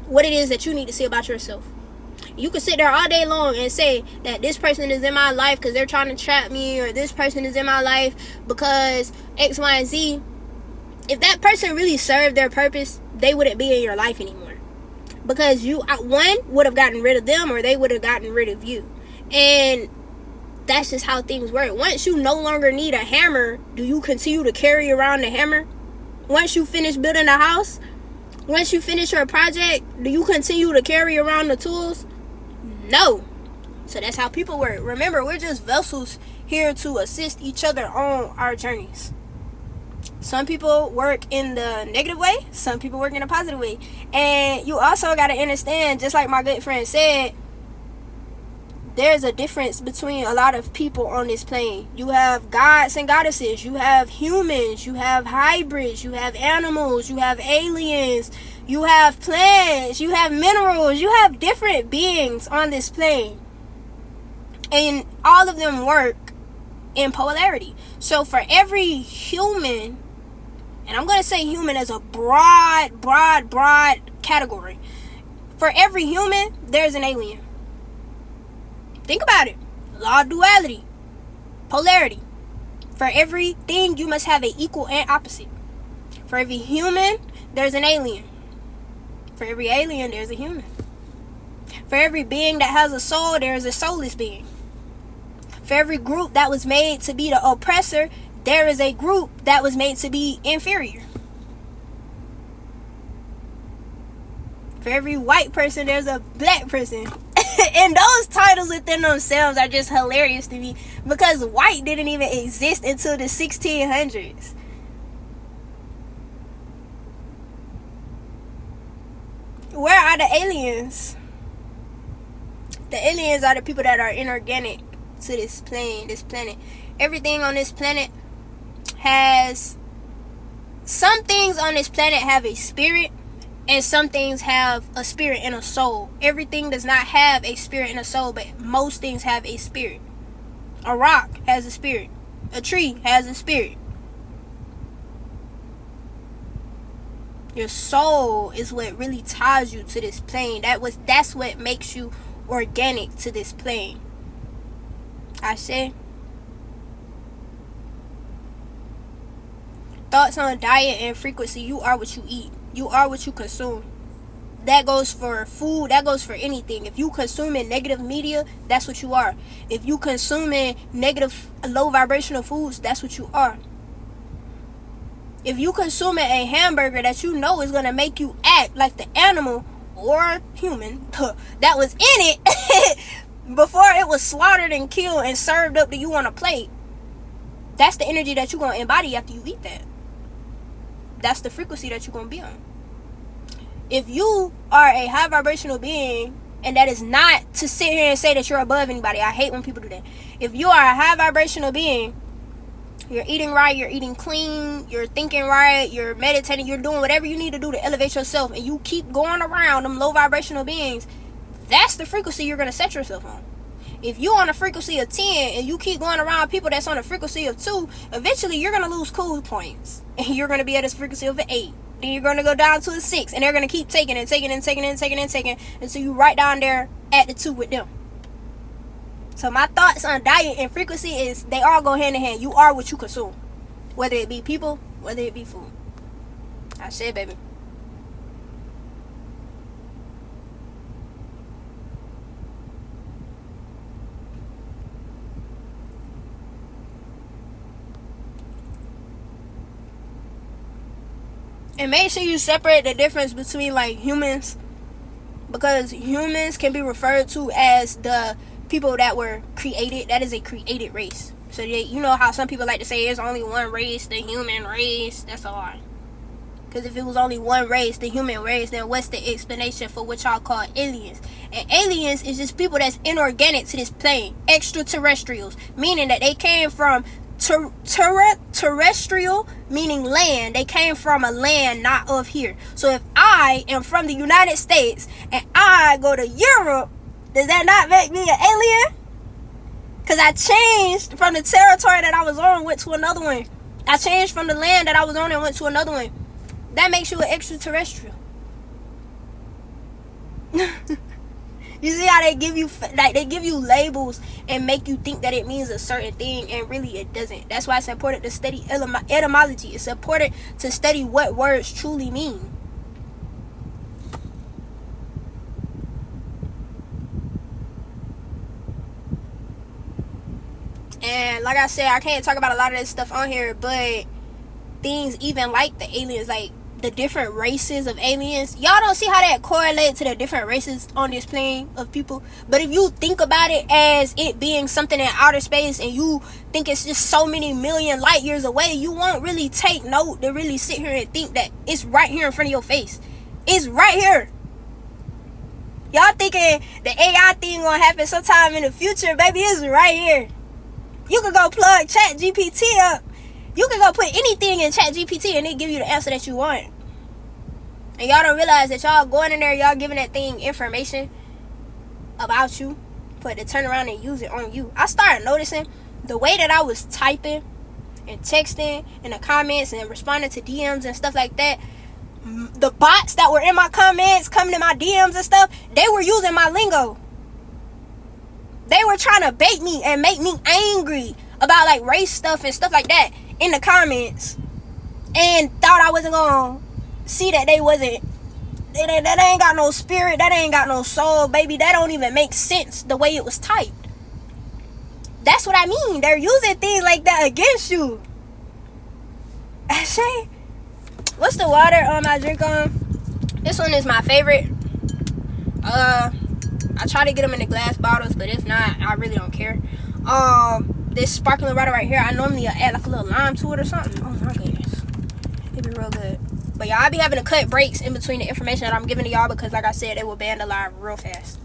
what it is that you need to see about yourself. You can sit there all day long and say that this person is in my life because they're trying to trap me, or this person is in my life because X, Y, and Z. If that person really served their purpose, they wouldn't be in your life anymore. Because you, one, would have gotten rid of them, or they would have gotten rid of you. And that's just how things work. Once you no longer need a hammer, do you continue to carry around the hammer? Once you finish building a house, once you finish your project, do you continue to carry around the tools? No. So that's how people work. Remember, we're just vessels here to assist each other on our journeys. Some people work in the negative way, some people work in a positive way. And you also got to understand, just like my good friend said, there's a difference between a lot of people on this plane. You have gods and goddesses, you have humans, you have hybrids, you have animals, you have aliens, you have plants, you have minerals, you have different beings on this plane. And all of them work in polarity. So for every human, and I'm going to say human as a broad category. For every human, there's an alien. Think about it. Law of duality. Polarity. For everything, you must have an equal and opposite. For every human, there's an alien. For every alien, there's a human. For every being that has a soul, there is a soulless being. For every group that was made to be the oppressor, there is a group that was made to be inferior. For every white person, there's a black person. And those titles within themselves are just hilarious to me, because white didn't even exist until the 1600s. Where are the aliens? The aliens are the people that are inorganic to this planet. Everything on this planet has, some things on this planet have a spirit, and some things have a spirit and a soul. Everything does not have a spirit and a soul, but most things have a spirit. A rock has a spirit. A tree has a spirit. Your soul is what really ties you to this plane. That's what makes you organic to this plane. I say. Thoughts on diet and frequency. You are what you eat. You are what you consume. That goes for food. That goes for anything. If you consuming negative media, that's what you are. If you consuming negative, low vibrational foods, that's what you are. If you consuming a hamburger that you know is going to make you act like the animal or human that was in it before it was slaughtered and killed and served up to you on a plate, that's the energy that you're going to embody after you eat that. That's the frequency that you're going to be on. If you are a high vibrational being, and that is not to sit here and say that you're above anybody. I hate when people do that. If you are a high vibrational being, you're eating right, you're eating clean, you're thinking right, you're meditating, you're doing whatever you need to do to elevate yourself, and you keep going around them low vibrational beings, that's the frequency you're going to set yourself on. If you're on a frequency of 10 and you keep going around people that's on a frequency of 2, eventually you're going to lose cool points. And you're going to be at a frequency of an 8. Then you're going to go down to a 6. And they're going to keep taking until you right down there at the 2 with them. So my thoughts on diet and frequency is they all go hand in hand. You are what you consume. Whether it be people, whether it be food. I said, baby. And make sure you separate the difference between like humans because humans can be referred to as the people that were created. That is a created race. So you know how some people like to say there's only one race, the human race. That's a lie. Because if it was only one race, the human race, then what's the explanation for what y'all call aliens? And aliens is just people that's inorganic to this plane. Extraterrestrials. Meaning that they came from terrestrial, meaning land. They came from a land not of here. So if I am from the United States and I go to Europe, does that not make me an alien? Because I changed from the territory that I was on, went to another one. I changed from the land that I was on and went to another one. That makes you an extraterrestrial. You see how they give you labels and make you think that it means a certain thing, and really it doesn't. That's why it's important to study etymology. It's important to study what words truly mean. And like I said, I can't talk about a lot of this stuff on here, but things even like the aliens, like the different races of aliens, y'all don't see how that correlates to the different races on this plane of people. But if you think about it as it being something in outer space and you think it's just so many million light years away, you won't really take note to really sit here and think that it's right here in front of your face. It's right here. Y'all thinking the AI thing gonna happen sometime in the future? Baby, it's right here. You could go plug Chat GPT up. You can go put anything in Chat GPT and it give you the answer that you want. And y'all don't realize that y'all going in there, y'all giving that thing information about you for it to turn around and use it on you. I started noticing the way that I was typing and texting in the comments and responding to DMs and stuff like that. The bots that were in my comments, coming in my DMs and stuff, they were using my lingo. They were trying to bait me and make me angry about like race stuff and stuff like that in the comments, and thought I wasn't gonna see that they wasn't. That ain't got no spirit. That ain't got no soul, baby. That don't even make sense the way it was typed. That's what I mean. They're using things like that against you. Ashay, what's the water I drink on? This one is my favorite. I try to get them in the glass bottles, but if not, I really don't care. This sparkling water right here, I normally add like a little lime to it or something. Oh my goodness, it'd be real good. But y'all, I be having to cut breaks in between the information that I'm giving to y'all because, like I said, it will ban the live real fast.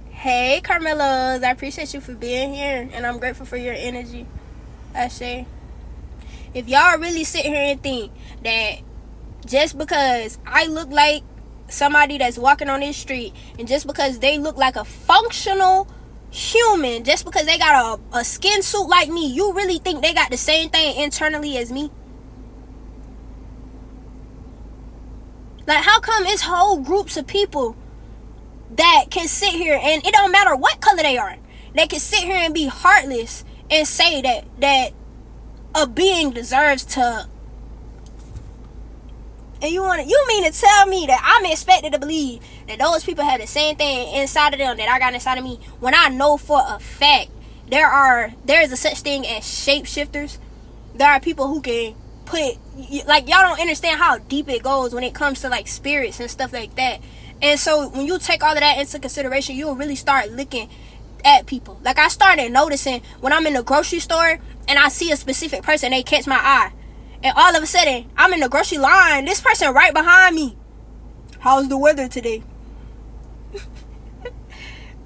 Hey, Carmelos, I appreciate you for being here, and I'm grateful for your energy. Ashay, if y'all really sit here and think that just because I look like somebody that's walking on this street, and just because they look like a functional human, just because they got a skin suit like me, you really think they got the same thing internally as me? Like, how come it's whole groups of people that can sit here, and it don't matter what color they are, they can sit here and be heartless and say that a being deserves to. And you mean to tell me that I'm expected to believe that those people have the same thing inside of them that I got inside of me, when I know for a fact there is a such thing as shapeshifters? There are people who can put, like, y'all don't understand how deep it goes when it comes to like spirits and stuff like that. And so when you take all of that into consideration, you'll really start looking at people. Like, I started noticing when I'm in the grocery store and I see a specific person, they catch my eye. And all of a sudden, I'm in the grocery line. This person right behind me. How's the weather today?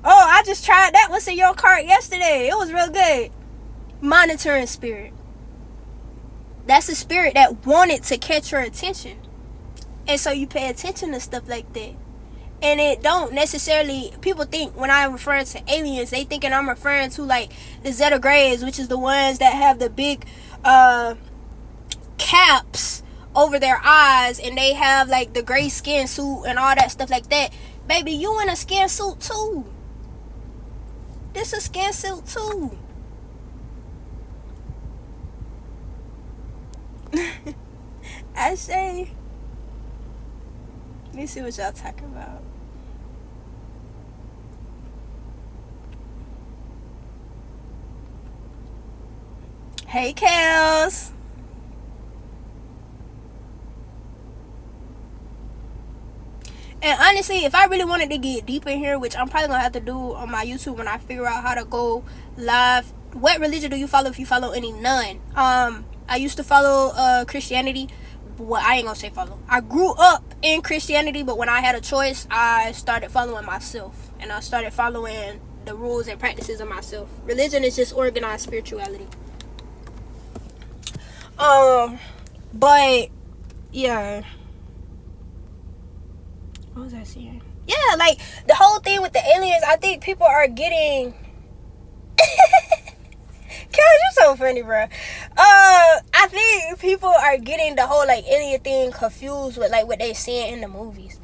Oh, I just tried that. What's in your cart yesterday? It was real good. Monitoring spirit. That's a spirit that wanted to catch your attention. And so you pay attention to stuff like that. And it don't necessarily, people think when I'm referring to aliens, they thinking I'm referring to like the Zeta Grays, which is the ones that have the big caps over their eyes, and they have like the gray skin suit and all that stuff like that. Baby, you in a skin suit too. This a skin suit too. I say, let me see what y'all talking about. Hey, Kels. And honestly, if I really wanted to get deep in here, which I'm probably gonna have to do on my YouTube when I figure out how to go live. What religion do you follow if you follow any? None. I used to follow Christianity. Well, I ain't gonna say follow. I grew up in Christianity, but when I had a choice, I started following myself. And I started following the rules and practices of myself. Religion is just organized spirituality. But yeah. What was I saying? Yeah, like the whole thing with the aliens, I think people are getting Kel, you're so funny, bro. I think people are getting the whole like alien thing confused with like what they seeing in the movies.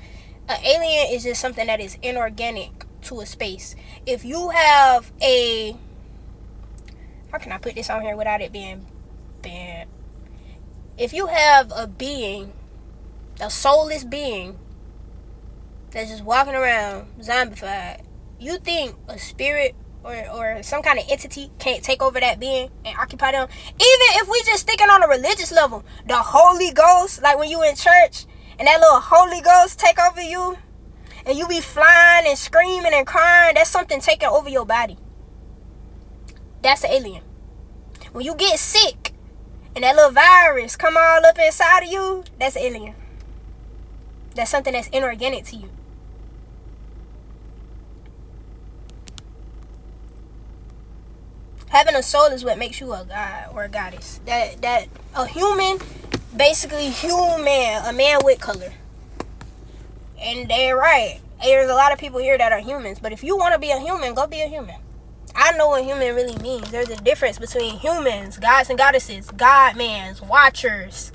An alien is just something that is inorganic to a space. If you have a, how can I put this on here without it being bad? If you have a being, a soulless being that's just walking around zombified, you think a spirit or some kind of entity can't take over that being and occupy them? Even if we just thinking on a religious level, the Holy Ghost, like when you in church and that little Holy Ghost take over you and you be flying and screaming and crying, that's something taking over your body. That's an alien. When you get sick and that little virus come all up inside of you, that's an alien. That's something that's inorganic to you. Having a soul is what makes you a god or a goddess. That a human, basically human, a man with color. And they're right. There's a lot of people here that are humans. But if you want to be a human, go be a human. I know what human really means. There's a difference between humans, gods and goddesses, God-mans, watchers.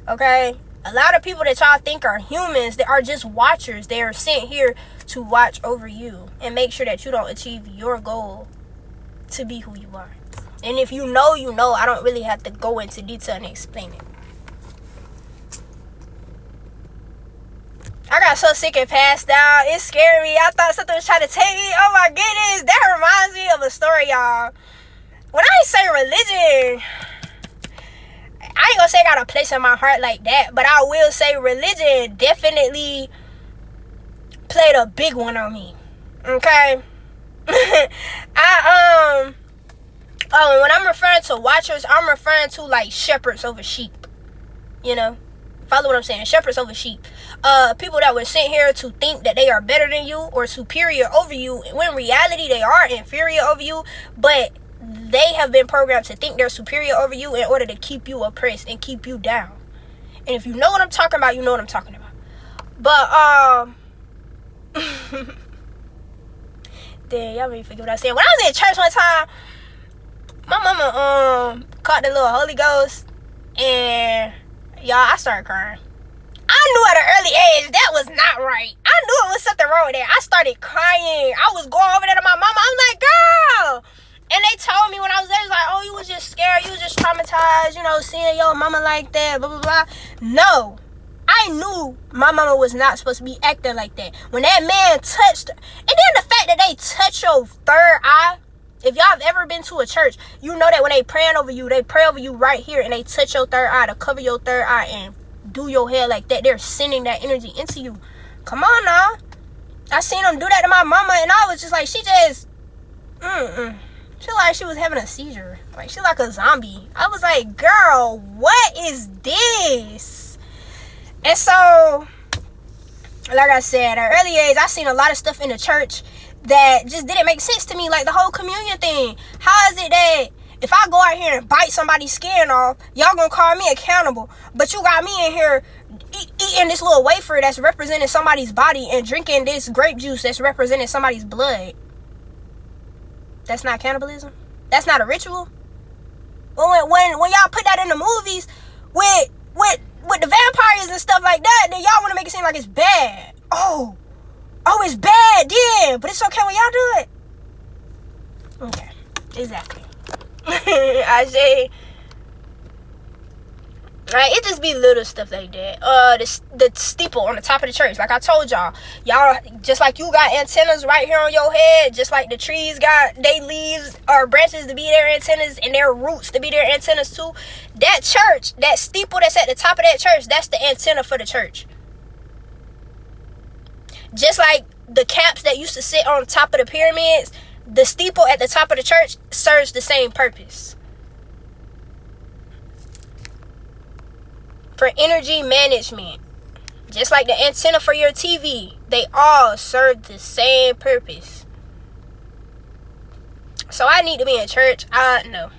Okay? A lot of people that y'all think are humans, they are just watchers. They are sent here to watch over you and make sure that you don't achieve your goal to be who you are. And if you know, you know. I don't really have to go into detail and explain it. I got so sick and passed out. It scared me. I thought something was trying to take me. Oh my goodness. That reminds me of a story, y'all. When I say religion, I ain't gonna say I got a place in my heart like that, but I will say religion definitely played a big one on me. Okay? When I'm referring to watchers, I'm referring to like shepherds over sheep. You know? Follow what I'm saying? Shepherds over sheep. People that were sent here to think that they are better than you or superior over you, when in reality they are inferior over you, but they have been programmed to think they're superior over you in order to keep you oppressed and keep you down. And if you know what I'm talking about, you know what I'm talking about. But damn, y'all made me forget what I said. When I was in church one time, my mama caught the little Holy Ghost, and y'all, I started crying. I knew at an early age that was not right. I knew it was something wrong with that. I started crying. I was going over there to my mama. I'm like, girl. And they told me when I was there, it was like, oh, you was just scared. You was just traumatized, you know, seeing your mama like that, blah, blah, blah. No. I knew my mama was not supposed to be acting like that. When that man touched her, and then the fact that they touch your third eye, if y'all have ever been to a church, you know that when they praying over you, they pray over you right here and they touch your third eye to cover your third eye and do your hair like that. They're sending that energy into you. Come on now. I seen them do that to my mama and I was just like, she just, she like she was having a seizure. Like she like a zombie. I was like, girl, what is this? And so, like I said, at an early age, I seen a lot of stuff in the church that just didn't make sense to me, like the whole communion thing. How is it that if I go out here and bite somebody's skin off, y'all gonna call me accountable, but you got me in here eating this little wafer that's representing somebody's body and drinking this grape juice that's representing somebody's blood? That's not cannibalism? That's not a ritual? When y'all put that in the movies with the vampires and stuff like that, then y'all want to make it seem like it's bad. Oh, it's bad, yeah, but it's okay when y'all do it. Okay, exactly. I say, right, it just be little stuff like that. The steeple on the top of the church, like I told y'all, just like you got antennas right here on your head, just like the trees got they leaves or branches to be their antennas and their roots to be their antennas too. That church, that steeple that's at the top of that church, that's the antenna for the church. Just like the caps that used to sit on top of the pyramids, the steeple at the top of the church serves the same purpose. For energy management. Just like the antenna for your TV, they all serve the same purpose. So I need to be in church? No.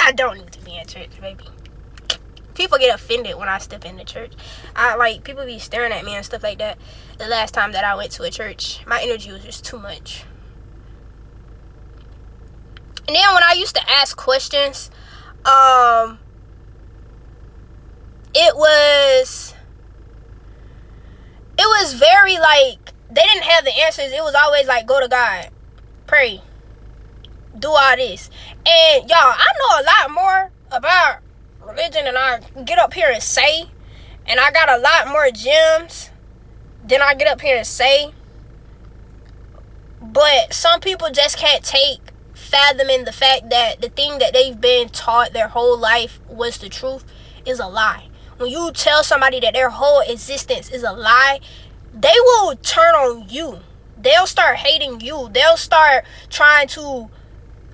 I don't need to be in church, baby. People get offended when I step into church. People be staring at me and stuff like that. The last time that I went to a church, my energy was just too much. And then when I used to ask questions, it was very like, they didn't have the answers. It was always like, go to God, pray, do all this. And y'all, I know a lot more about religion than I get up here and say. And I got a lot more gems than I get up here and say. But some people just can't fathoming the fact that the thing that they've been taught their whole life was the truth is a lie. When you tell somebody that their whole existence is a lie, they will turn on you. They'll start hating you. They'll start trying to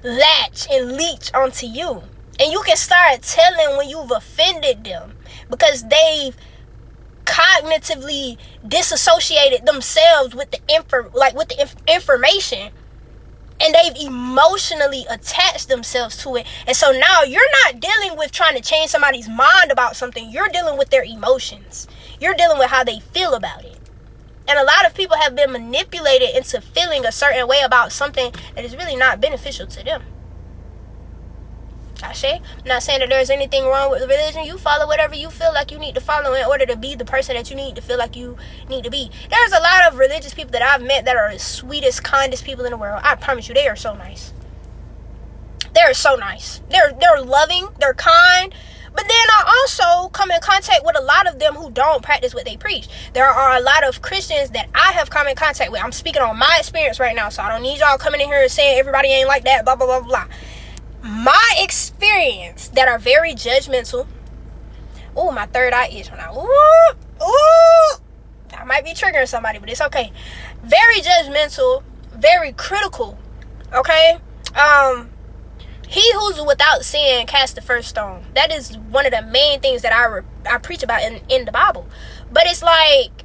latch and leech onto you. And you can start telling when you've offended them, because they've cognitively disassociated themselves with the information, and they've emotionally attached themselves to it. And so now you're not dealing with trying to change somebody's mind about something. You're dealing with their emotions. You're dealing with how they feel about it. And a lot of people have been manipulated into feeling a certain way about something that is really not beneficial to them. I'm not saying that there's anything wrong with religion. You follow whatever you feel like you need to follow in order to be the person that you need to feel like you need to be. There's a lot of religious people that I've met that are the sweetest, kindest people in the world. I promise you, they are so nice. They're so nice. They're loving. They're kind. But then I also come in contact with a lot of them who don't practice what they preach. There are a lot of Christians that I have come in contact with. I'm speaking on my experience right now, so I don't need y'all coming in here and saying everybody ain't like that, blah, blah, blah, blah. My experience that are very judgmental. Ooh, my third eye itch now. Ooh. I might be triggering somebody, but it's okay. Very judgmental, very critical. Okay? He who's without sin cast the first stone. That is one of the main things that I preach about in the Bible. But it's like,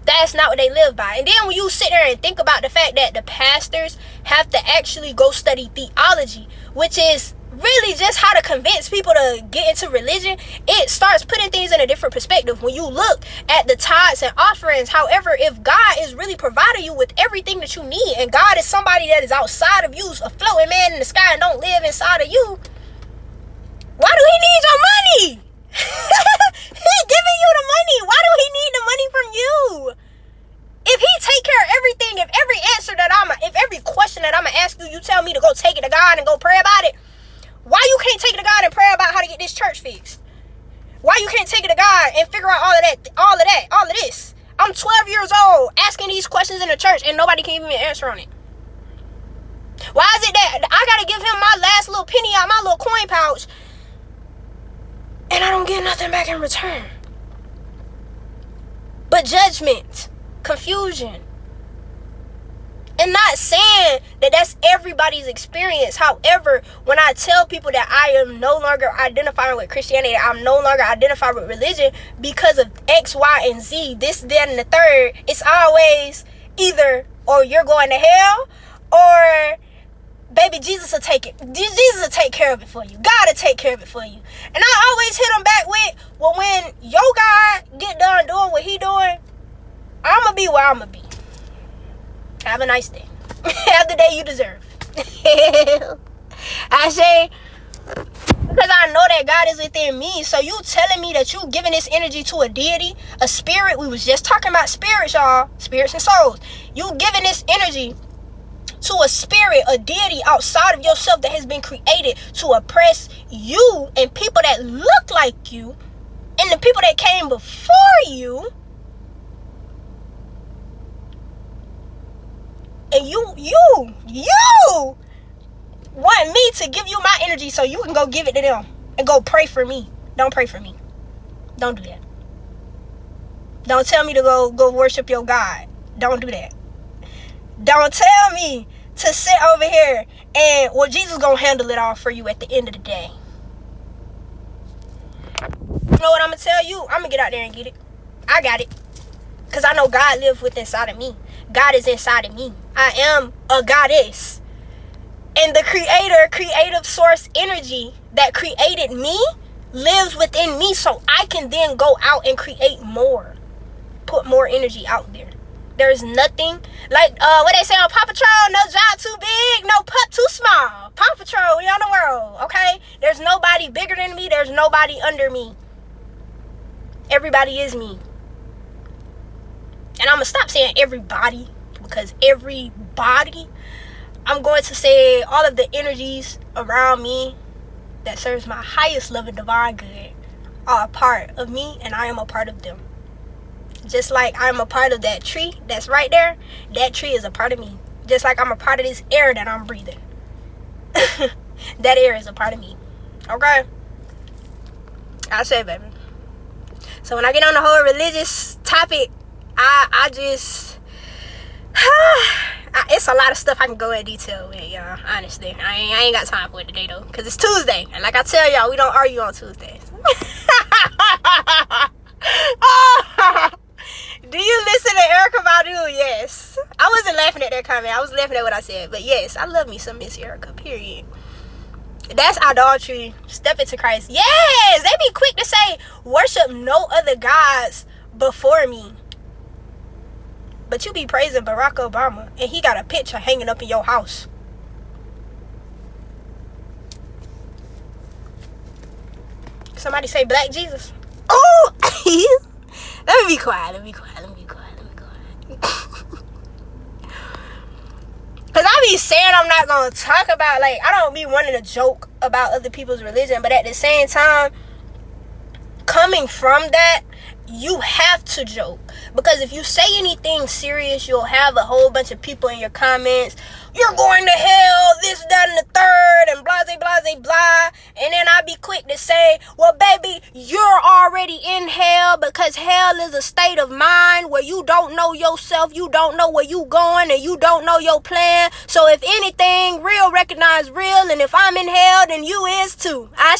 that's not what they live by. And then when you sit there and think about the fact that the pastors have to actually go study theology, which is really just how to convince people to get into religion, it starts putting things in a different perspective. When you look at the tithes and offerings, however, if God is really providing you with everything that you need, and God is somebody that is outside of you, a floating man in the sky and don't live inside of you, why do he need your money? He's giving you the money. Why do he need the money from you? If he take care of everything, if every question that I'ma ask you, you tell me to go take it to God and go pray about it, why you can't take it to God and pray about how to get this church fixed? Why you can't take it to God and figure out all of this? I'm 12 years old asking these questions in the church and nobody can even answer on it. Why is it that I gotta give him my last little penny out my little coin pouch and I don't get nothing back in return? But judgment, confusion. And not saying that that's everybody's experience. However, when I tell people that I am no longer identifying with Christianity, I'm no longer identifying with religion because of X, Y, and Z, this, that, and the third, it's always either or you're going to hell or baby, Jesus will take it. Jesus will take care of it for you. God will take care of it for you. And I always hit them back with, well, when your God get done doing what he doing, I'm going to be where I'm going to be. Have a nice day. Have the day you deserve. I say, because I know that God is within me. So you telling me that you giving this energy to a deity, a spirit. We was just talking about spirits, y'all. Spirits and souls. You giving this energy to a spirit, a deity outside of yourself that has been created to oppress you and people that look like you and the people that came before you. And you want me to give you my energy so you can go give it to them and go pray for me. Don't pray for me. Don't do that. Don't tell me to go worship your God. Don't do that. Don't tell me to sit over here and, well, Jesus gonna handle it all for you at the end of the day. You know what I'm gonna tell you? I'm gonna get out there and get it. I got it. Because I know God lives within inside of me. God is inside of me. I am a goddess. And the creative source energy that created me lives within me, so I can then go out and create more. Put more energy out there. There's nothing like what they say on Paw Patrol, no job too big, no pup too small. Paw Patrol, we on the world, okay? There's nobody bigger than me, there's nobody under me. Everybody is me. And I'm gonna stop saying everybody, because everybody, I'm going to say all of the energies around me that serves my highest love and divine good are a part of me, and I am a part of them. Just like I'm a part of that tree that's right there, that tree is a part of me. Just like I'm a part of this air that I'm breathing. That air is a part of me. Okay? I say, baby. So when I get on the whole religious topic, I just... it's a lot of stuff I can go in detail with, y'all. Honestly, I ain't got time for it today, though, because it's Tuesday. And like I tell y'all, we don't argue on Tuesdays. Do you listen to Erica Badu? Yes. I wasn't laughing at that comment. I was laughing at what I said. But yes, I love me some Miss Erica, period. That's idolatry. Step into Christ. Yes! They be quick to say, worship no other gods before me. But you be praising Barack Obama, and he got a picture hanging up in your house. Somebody say Black Jesus. Oh! Let me be quiet. Because I be saying I'm not going to talk about, like, I don't be wanting to joke about other people's religion, but at the same time, coming from that, you have to joke. Because if you say anything serious, you'll have a whole bunch of people in your comments, you're going to hell, this, that, and the third, and blah, blah, blah, blah. And then I'll be quick to say, well, baby, you're already in hell, because hell is a state of mind where you don't know yourself, you don't know where you going, and you don't know your plan. So if anything, real recognize real, and if I'm in hell, then you is too. I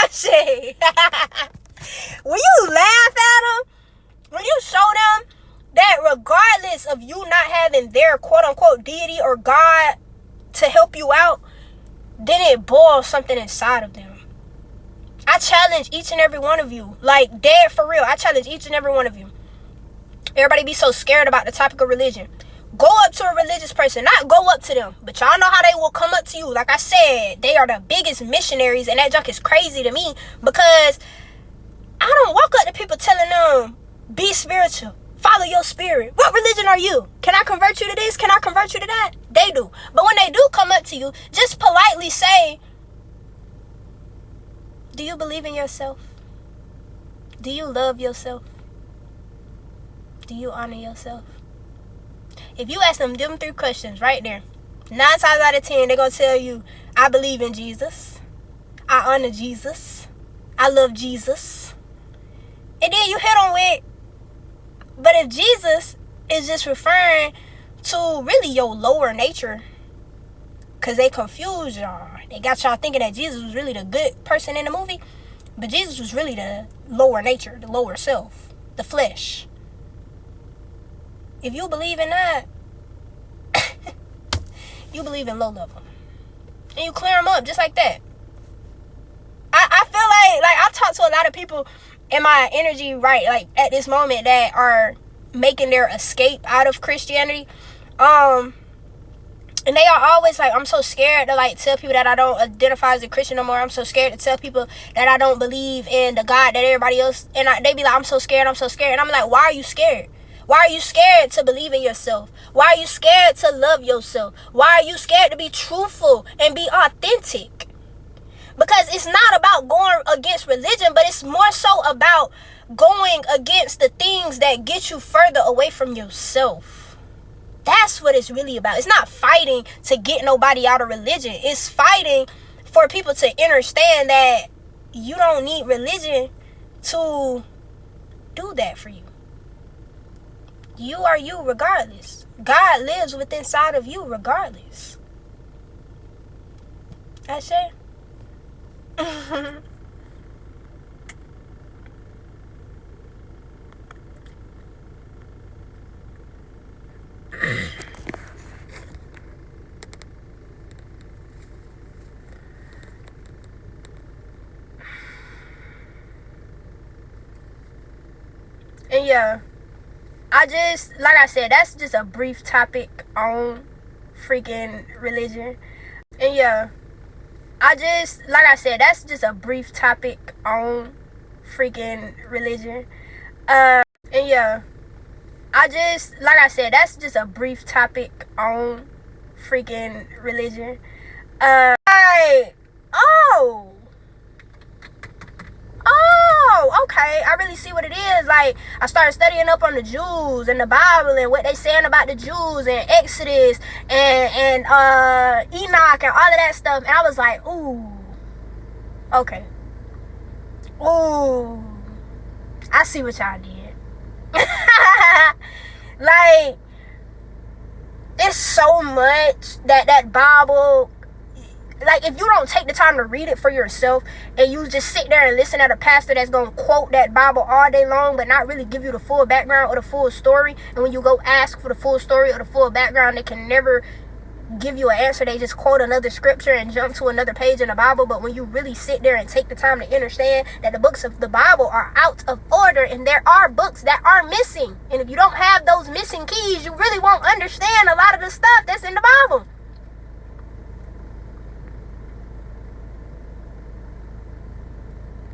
say. When you laugh at them, when you show them that regardless of you not having their quote-unquote deity or God to help you out, then it boils something inside of them. I challenge each and every one of you, like dead for real, I challenge each and every one of you. Everybody be so scared about the topic of religion. Go up to a religious person, not go up to them, but y'all know how they will come up to you. Like I said, they are the biggest missionaries, and that junk is crazy to me, because I don't walk up to people telling them, be spiritual, follow your spirit. What religion are you? Can I convert you to this? Can I convert you to that? They do. But when they do come up to you, just politely say, do you believe in yourself? Do you love yourself? Do you honor yourself? If you ask them 3 questions right there, 9 times out of 10, they're going to tell you, I believe in Jesus. I honor Jesus. I love Jesus. And then you hit them with, but if Jesus is just referring to really your lower nature, because they confuse y'all. They got y'all thinking that Jesus was really the good person in the movie, but Jesus was really the lower nature, the lower self, the flesh. If you believe in that, you believe in low level. And you clear them up just like that. I feel like I talk to a lot of people in my energy right like at this moment that are making their escape out of Christianity. And they are always like, I'm so scared to like tell people that I don't identify as a Christian no more. I'm so scared to tell people that I don't believe in the God that everybody else, and they be like, I'm so scared. And I'm like, why are you scared? Why are you scared to believe in yourself? Why are you scared to love yourself? Why are you scared to be truthful and be authentic? Because it's not about going against religion, but it's more so about going against the things that get you further away from yourself. That's what it's really about. It's not fighting to get nobody out of religion. It's fighting for people to understand that you don't need religion to do that for you. You are you regardless. God lives within inside of you regardless. That's it. And yeah, like I said, that's just a brief topic on freaking religion. And yeah, like I said, that's just a brief topic on freaking religion. And yeah, like I said, that's just a brief topic on freaking religion. Okay, I really see what it is. Like, I started studying up on the Jews and the Bible and what they saying about the Jews and Exodus and Enoch and all of that stuff. And I was like, ooh, okay. Ooh, I see what y'all did. Like, it's so much that Bible. Like, if you don't take the time to read it for yourself and you just sit there and listen at a pastor that's going to quote that Bible all day long but not really give you the full background or the full story, and when you go ask for the full story or the full background, they can never give you an answer. They just quote another scripture and jump to another page in the Bible. But when you really sit there and take the time to understand that the books of the Bible are out of order and there are books that are missing, and if you don't have those missing keys, you really won't understand a lot of the stuff that's in the Bible.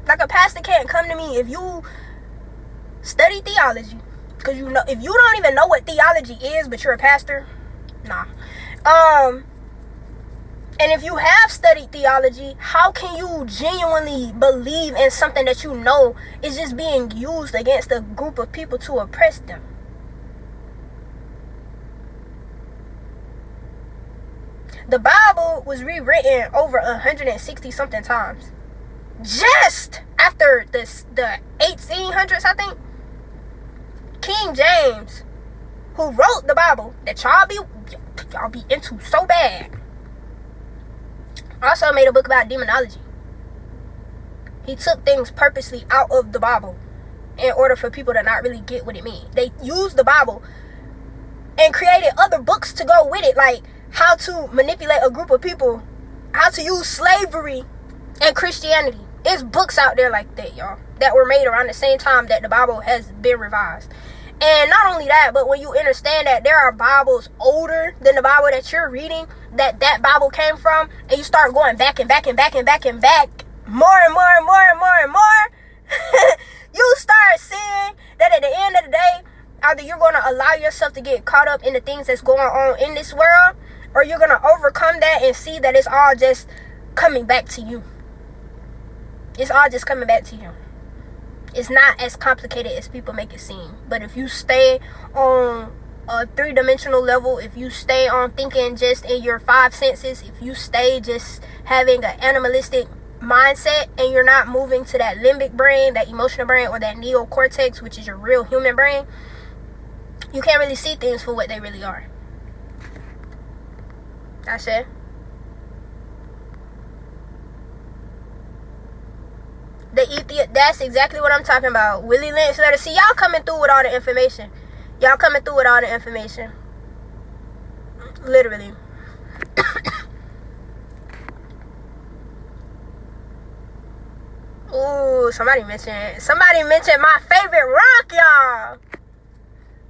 Like, a pastor can't come to me if you study theology, because you know, if you don't even know what theology is, but you're a pastor, nah. And if you have studied theology, how can you genuinely believe in something that you know is just being used against a group of people to oppress them? The Bible was rewritten over 160 something times. Just after the 1800s, I think, King James, who wrote the Bible that y'all be into so bad, also made a book about demonology. He took things purposely out of the Bible in order for people to not really get what it means. They used the Bible and created other books to go with it, like how to manipulate a group of people, how to use slavery and Christianity. There's books out there like that, y'all, that were made around the same time that the Bible has been revised. And not only that, but when you understand that there are Bibles older than the Bible that you're reading, that Bible came from, and you start going back and back and back and back and back, more and more and more and more and more, you start seeing that at the end of the day, either you're going to allow yourself to get caught up in the things that's going on in this world, or you're going to overcome that and see that it's all just coming back to you. It's all just coming back to you. It's not as complicated as people make it seem. But if you stay on a three-dimensional level, if you stay on thinking just in your five senses, if you stay just having an animalistic mindset and you're not moving to that limbic brain, that emotional brain, or that neocortex, which is your real human brain, you can't really see things for what they really are. That's it. That's exactly what I'm talking about. Willie Lynch letter. See, y'all coming through with all the information. Literally. Ooh, somebody mentioned my favorite rock, y'all.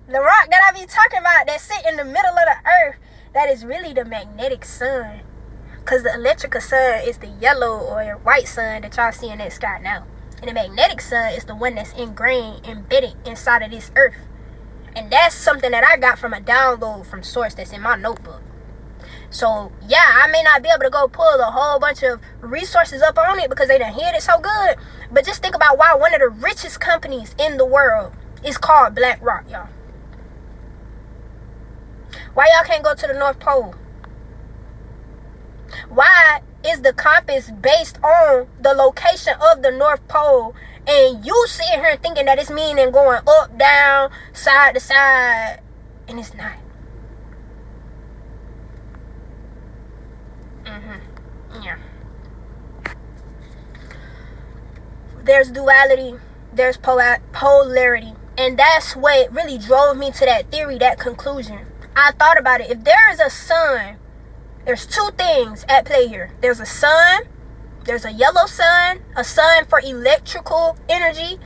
The rock that I be talking about that sit in the middle of the earth, that is really the magnetic sun. Because the electrical sun is the yellow or white sun that y'all see in that sky now. And the magnetic sun is the one that's ingrained, embedded inside of this earth. And that's something that I got from a download from source that's in my notebook. So, yeah, I may not be able to go pull a whole bunch of resources up on it because they done hid it so good. But just think about why one of the richest companies in the world is called BlackRock, y'all. Why y'all can't go to the North Pole? Why is the compass based on the location of the North Pole. And you sitting here thinking that it's meaning going up, down, side to side. And it's not. Yeah. There's duality. There's polarity. And that's what really drove me to that theory, that conclusion. I thought about it. If there is a sun, there's two things at play here. There's a sun. There's a yellow sun. A sun for electrical energy.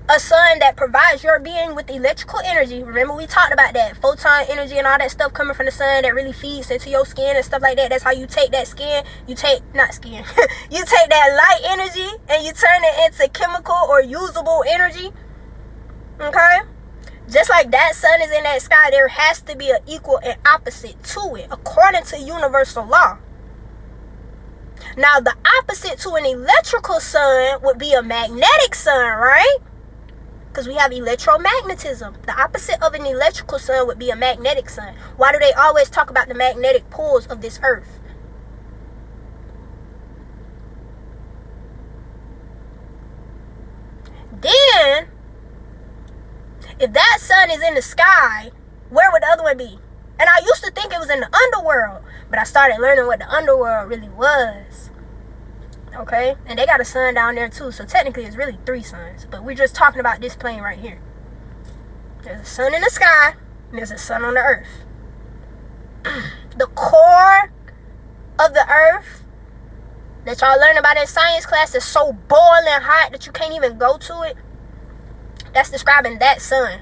A sun that provides your being with electrical energy. Remember we talked about that. Photon energy and all that stuff coming from the sun that really feeds into your skin and stuff like that. That's how you take that skin. You take, not skin. You take that light energy and you turn it into chemical or usable energy. Okay? Just like that sun is in that sky, there has to be an equal and opposite to it, according to universal law. Now, the opposite to an electrical sun would be a magnetic sun, right? Because we have electromagnetism. The opposite of an electrical sun would be a magnetic sun. Why do they always talk about the magnetic poles of this earth? Then, if that sun is in the sky, where would the other one be? And I used to think it was in the underworld, but I started learning what the underworld really was. Okay? And they got a sun down there too, so technically it's really 3 suns. But we're just talking about this plane right here. There's a sun in the sky, and there's a sun on the earth. The core of the earth that y'all learn about in science class is so boiling hot that you can't even go to it. That's describing that sun.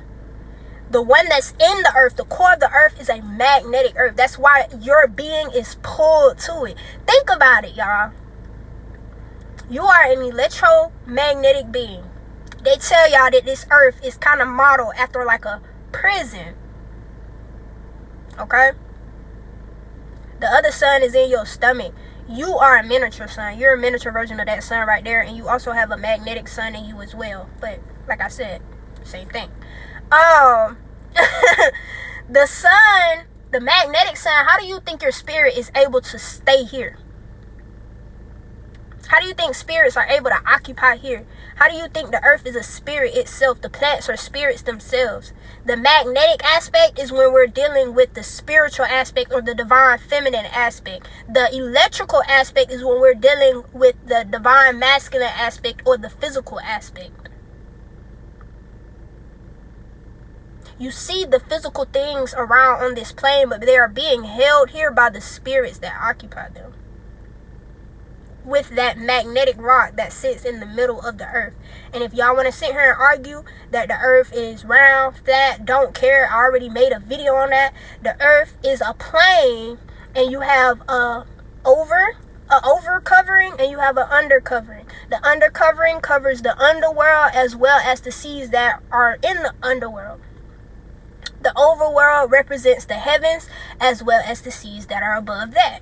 The one that's in the earth, the core of the earth, is a magnetic earth. That's why your being is pulled to it. Think about it, y'all. You are an electromagnetic being. They tell y'all that this earth is kind of modeled after like a prison. Okay? The other sun is in your stomach. You are a miniature sun. You're a miniature version of that sun right there. And you also have a magnetic sun in you as well. But like I said, same thing. The sun, the magnetic sun, how do you think your spirit is able to stay here? How do you think spirits are able to occupy here? How do you think the earth is a spirit itself? The plants are spirits themselves. The magnetic aspect is when we're dealing with the spiritual aspect or the divine feminine aspect. The electrical aspect is when we're dealing with the divine masculine aspect or the physical aspect. You see the physical things around on this plane, but they are being held here by the spirits that occupy them. With that magnetic rock that sits in the middle of the earth. And if y'all want to sit here and argue that the earth is round, flat, don't care, I already made a video on that. The earth is a plane, and you have a over covering and you have an under covering. The under covering covers the underworld as well as the seas that are in the underworld. The overworld represents the heavens as well as the seas that are above that.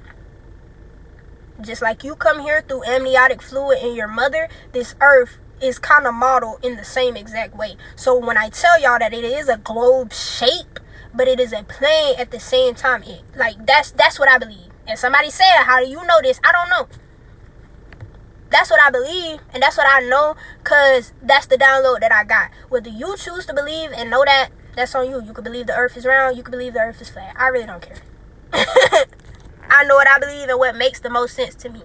Just like you come here through amniotic fluid in your mother, this earth is kind of modeled in the same exact way. So when I tell y'all that it is a globe shape, but it is a plane at the same time, that's what I believe. And somebody said, how do you know this? I don't know. That's what I believe, and that's what I know, because that's the download that I got. Whether you choose to believe and know that, that's on you. You can believe the earth is round, you can believe the earth is flat. I really don't care. I know what I believe and what makes the most sense to me.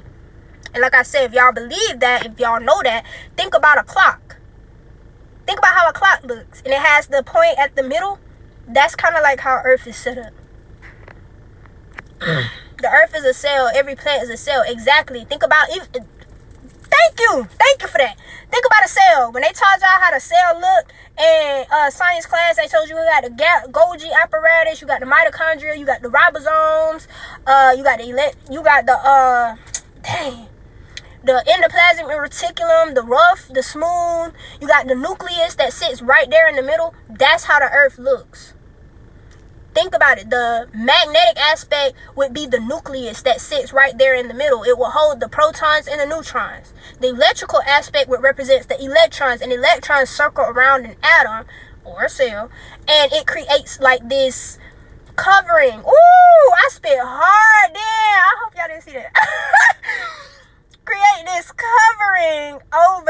And like I said, if y'all believe that, if y'all know that, think about a clock. Think about how a clock looks. And it has the point at the middle. That's kind of like how Earth is set up. The Earth is a cell. Every plant is a cell. Exactly. Think about... Thank you for that. Think about a cell. When they taught y'all how the cell look in science class, they told you got the Golgi apparatus, you got the mitochondria, you got the ribosomes, you got the endoplasmic reticulum, the rough, the smooth. You got the nucleus that sits right there in the middle. That's how the earth looks. Think about it. The magnetic aspect would be the nucleus that sits right there in the middle. It will hold the protons and the neutrons. The electrical aspect would represent the electrons, and electrons circle around an atom or a cell, and it creates like this covering. Ooh, I spit hard there. I hope y'all didn't see that.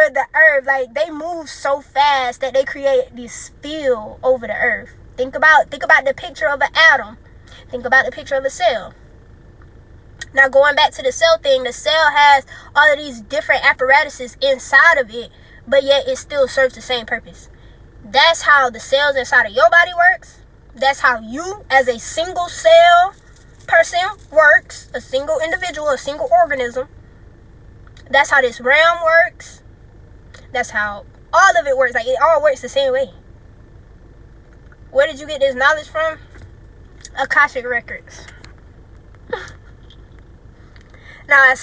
over the earth. Like, they move so fast that they create this field over the earth. Think about the picture of an atom. Think about the picture of a cell. Now, going back to the cell thing, the cell has all of these different apparatuses inside of it, but yet it still serves the same purpose. That's how the cells inside of your body works. That's how you, as a single cell person, works. A single individual, a single organism. That's how this realm works. That's how all of it works. Like, it all works the same way. Where did you get this knowledge from? Akashic records. Now, a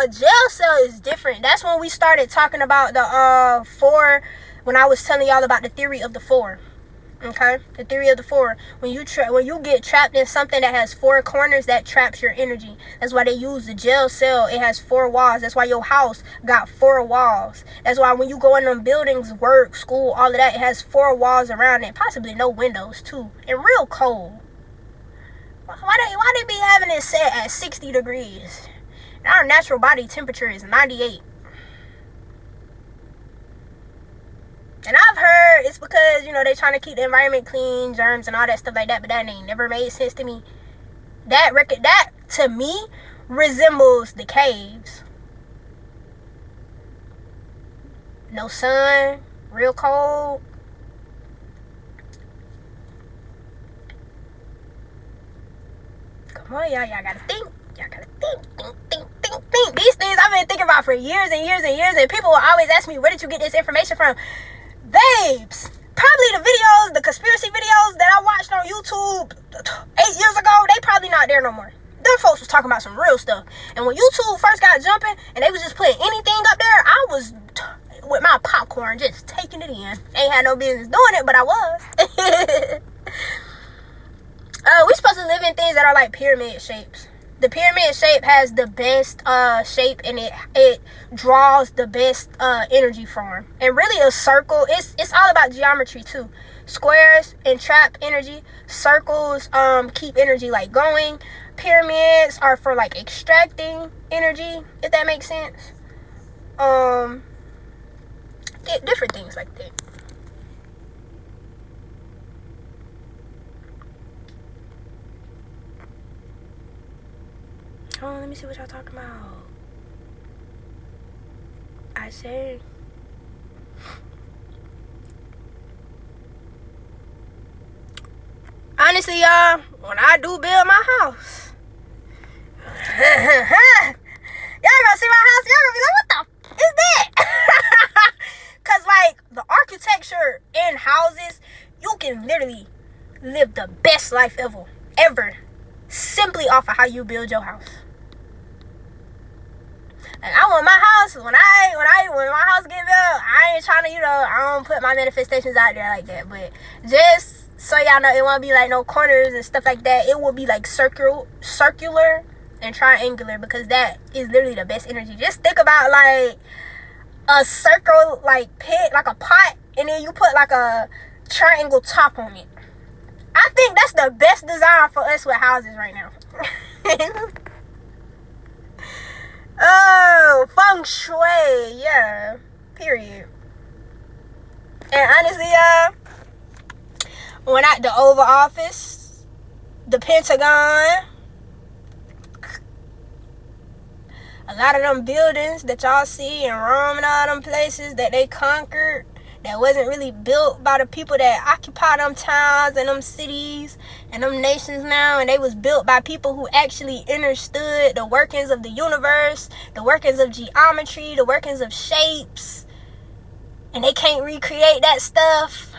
jail cell is different. That's when we started talking about the four, when I was telling y'all about the theory of the four. Okay? The theory of the four. When you get trapped in something that has four corners, that traps your energy. That's why they use the jail cell. It has four walls. That's why your house got four walls. That's why when you go in them buildings, work, school, all of that, it has four walls around it. Possibly no windows, too. And real cold. Why they be having it set at 60 degrees? Our natural body temperature is 98. And I've heard it's because, they're trying to keep the environment clean, germs and all that stuff like that, but that ain't never made sense to me. That to me resembles the caves. No sun, real cold. Come on, y'all gotta think. Y'all gotta think. These things I've been thinking about for years and years and years, and people will always ask me, where did you get this information from? Babes, probably the conspiracy videos that I watched on YouTube 8 years ago, they probably not there no more. Them folks was talking about some real stuff. And when YouTube first got jumping, and they was just putting anything up there, I was with my popcorn just taking it in. Ain't had no business doing it, but I was. We supposed to live in things that are like pyramid shapes. The pyramid shape has the best shape, and it draws the best energy from. And really a circle, it's all about geometry too. Squares entrap energy. Circles keep energy like going. Pyramids are for like extracting energy, if that makes sense. Different things like that. Oh, let me see what y'all talking about. I said, honestly, y'all, when I do build my house, y'all gonna see my house, y'all gonna be like, what the f is that? Cause like the architecture in houses, you can literally live the best life ever, simply off of how you build your house. Like, I want my house, when my house get built, I ain't trying to, I don't put my manifestations out there like that. But just so y'all know, it won't be like no corners and stuff like that. It will be like circular and triangular, because that is literally the best energy. Just think about like a circle, like pit, like a pot, and then you put like a triangle top on it. I think that's the best design for us with houses right now. Oh, feng shui, yeah, period. And honestly, when at the Oval Office, the Pentagon, a lot of them buildings that y'all see in Rome and all them places that they conquered, that wasn't really built by the people that occupy them towns and them cities and them nations now, and they was built by people who actually understood the workings of the universe, the workings of geometry, the workings of shapes, and they can't recreate that stuff.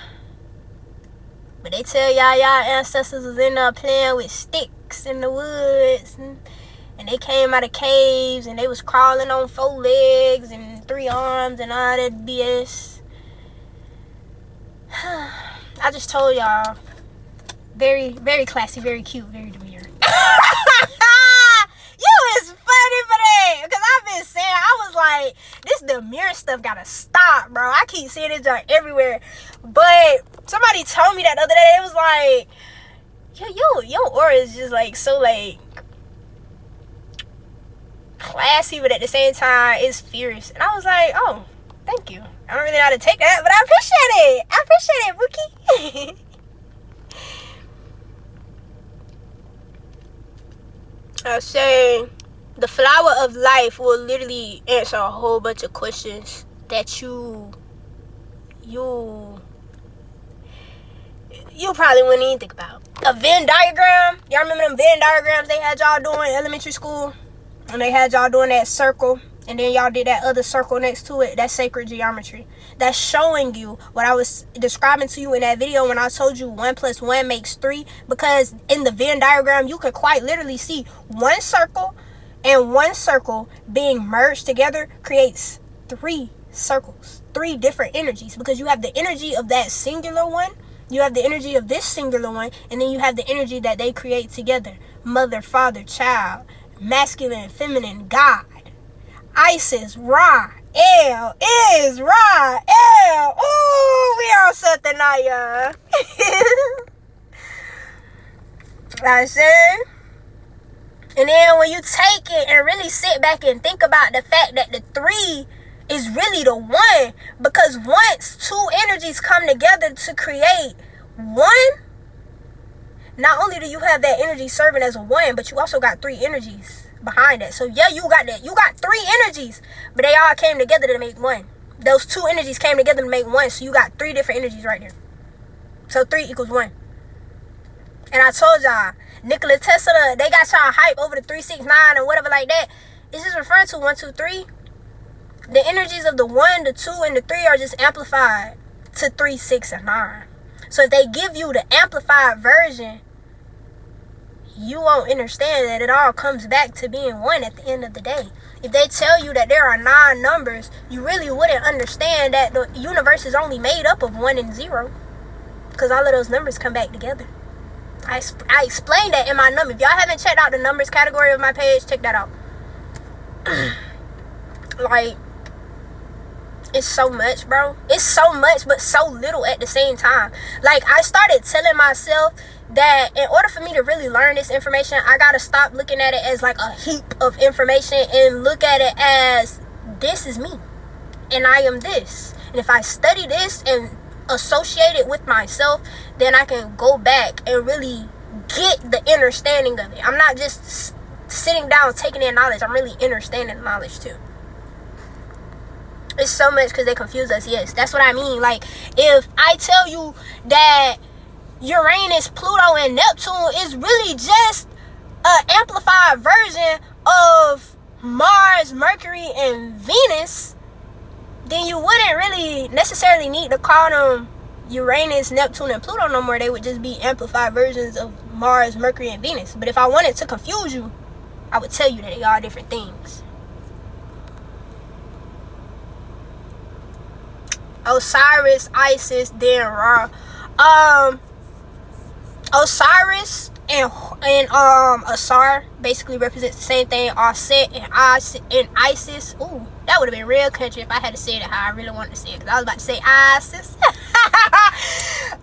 But they tell y'all ancestors was in there playing with sticks in the woods, and they came out of caves, and they was crawling on 4 legs and 3 arms and all that BS. I just told y'all, very, very classy, very cute, very demure. You is funny for that, because I've been saying, I was like, this demure stuff gotta stop, bro. I keep seeing it junk everywhere. But somebody told me that the other day. It was like, your aura is just like so like classy, but at the same time it's fierce. And I was like, oh, Thank you. I don't really know how to take that, but I appreciate it. Bookie. I say the flower of life will literally answer a whole bunch of questions that you probably wouldn't even think about. A Venn diagram. Y'all remember them Venn diagrams they had y'all doing in elementary school? And they had y'all doing that circle, and then y'all did that other circle next to it. That's sacred geometry. That's showing you what I was describing to you in that video when I told you 1 + 1 makes 3. Because in the Venn diagram, you could quite literally see one circle and one circle being merged together creates 3 circles, 3 different energies. Because you have the energy of that singular one, you have the energy of this singular one, and then you have the energy that they create together. Mother, father, child, masculine, feminine, God. Isis, Ra, El, is Ra, El. Ooh, we on something now, y'all. I said. And then when you take it and really sit back and think about the fact that the 3 is really the 1, because once 2 energies come together to create 1, not only do you have that energy serving as a 1, but you also got 3 energies behind that. So yeah, you got 3 energies, but they all came together to make 1. Those 2 energies came together to make 1, so you got 3 different energies right there. So 3 equals 1. And I told y'all, Nikola Tesla, they got y'all hype over the 369 or whatever like that. It's just referring to 1, 2, 3. The energies of the 1, the 2, and the 3 are just amplified to 3, 6, and 9. So if they give you the amplified version, you won't understand that it all comes back to being 1 at the end of the day. If they tell you that there are 9 numbers, you really wouldn't understand that the universe is only made up of 1 and 0. Because all of those numbers come back together. I explained that in my number. If y'all haven't checked out the numbers category of my page, check that out. Like, it's so much, bro. It's so much, but so little at the same time. Like, I started telling myself that in order for me to really learn this information, I gotta stop looking at it as like a heap of information and look at it as, this is me and I am this. And if I study this and associate it with myself, then I can go back and really get the understanding of it. I'm not just sitting down taking in knowledge. I'm really understanding the knowledge too. It's so much because they confuse us. Yes, that's what I mean. Like, if I tell you that Uranus, Pluto, and Neptune is really just an amplified version of Mars, Mercury, and Venus, then you wouldn't really necessarily need to call them Uranus, Neptune, and Pluto no more. They would just be amplified versions of Mars, Mercury, and Venus. But if I wanted to confuse you, I would tell you that they are different things. Osiris, Isis, then Ra. Osiris and Asar basically represents the same thing. Aset and Isis. Ooh, that would have been real country if I had to say it how I really wanted to say it. Because I was about to say Isis.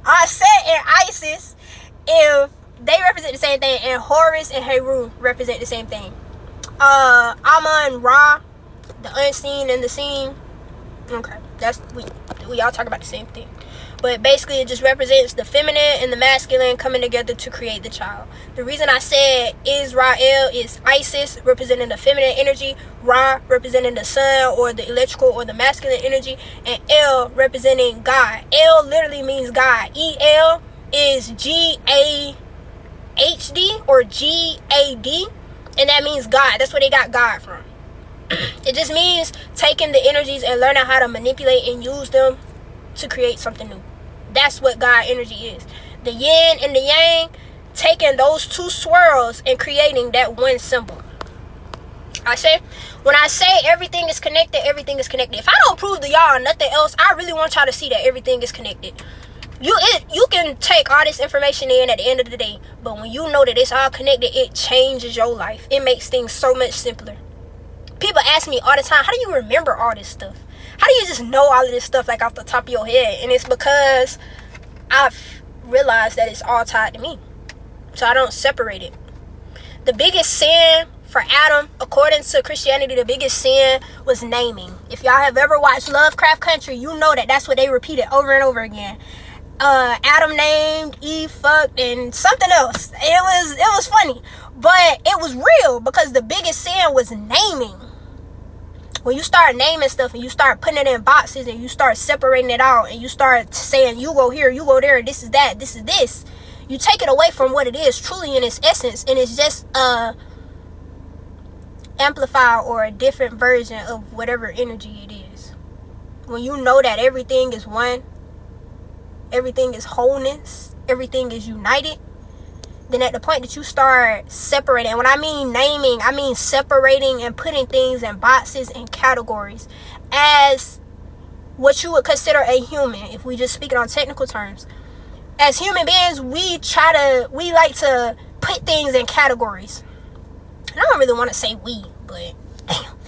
Aset and Isis, if they represent the same thing, and Horus and Heru represent the same thing. Amun, Ra, the unseen and the seen. Okay, that's we all talk about the same thing. But basically it just represents the feminine and the masculine coming together to create the child. The reason I said Israel is Isis, representing the feminine energy, Ra representing the sun or the electrical or the masculine energy, and El representing God. El literally means God. E-L is G-A-H-D or G-A-D, and that means God. That's where they got God from. It just means taking the energies and learning how to manipulate and use them to create something new. That's what God energy is. The yin and the yang, taking those 2 swirls and creating that one symbol. When I say everything is connected, everything is connected. If I don't prove to y'all nothing else, I really want y'all to see that everything is connected. You can take all this information in at the end of the day, but when you know that it's all connected, it changes your life. It makes things so much simpler. People ask me all the time, how do you remember all this stuff? How do you just know all of this stuff like off the top of your head? And it's because I've realized that it's all tied to me. So I don't separate it. The biggest sin For Adam, according to Christianity, the biggest sin was naming. If y'all have ever watched Lovecraft Country, you know that that's what they repeated over and over again. Adam named, Eve fucked, and something else. It was funny, but it was real because the biggest sin was naming. When you start naming stuff and you start putting it in boxes and you start separating it out and you start saying you go here, you go there, this is that, this is this, you take it away from what it is truly in its essence, and it's just amplified or a different version of whatever energy it is. When you know that everything is one, everything is wholeness, everything is united, then at the point that you start separating, and when I mean naming, I mean separating and putting things in boxes and categories as what you would consider a human, if we just speak it on technical terms. As human beings, we like to put things in categories. I don't really want to say we, but damn.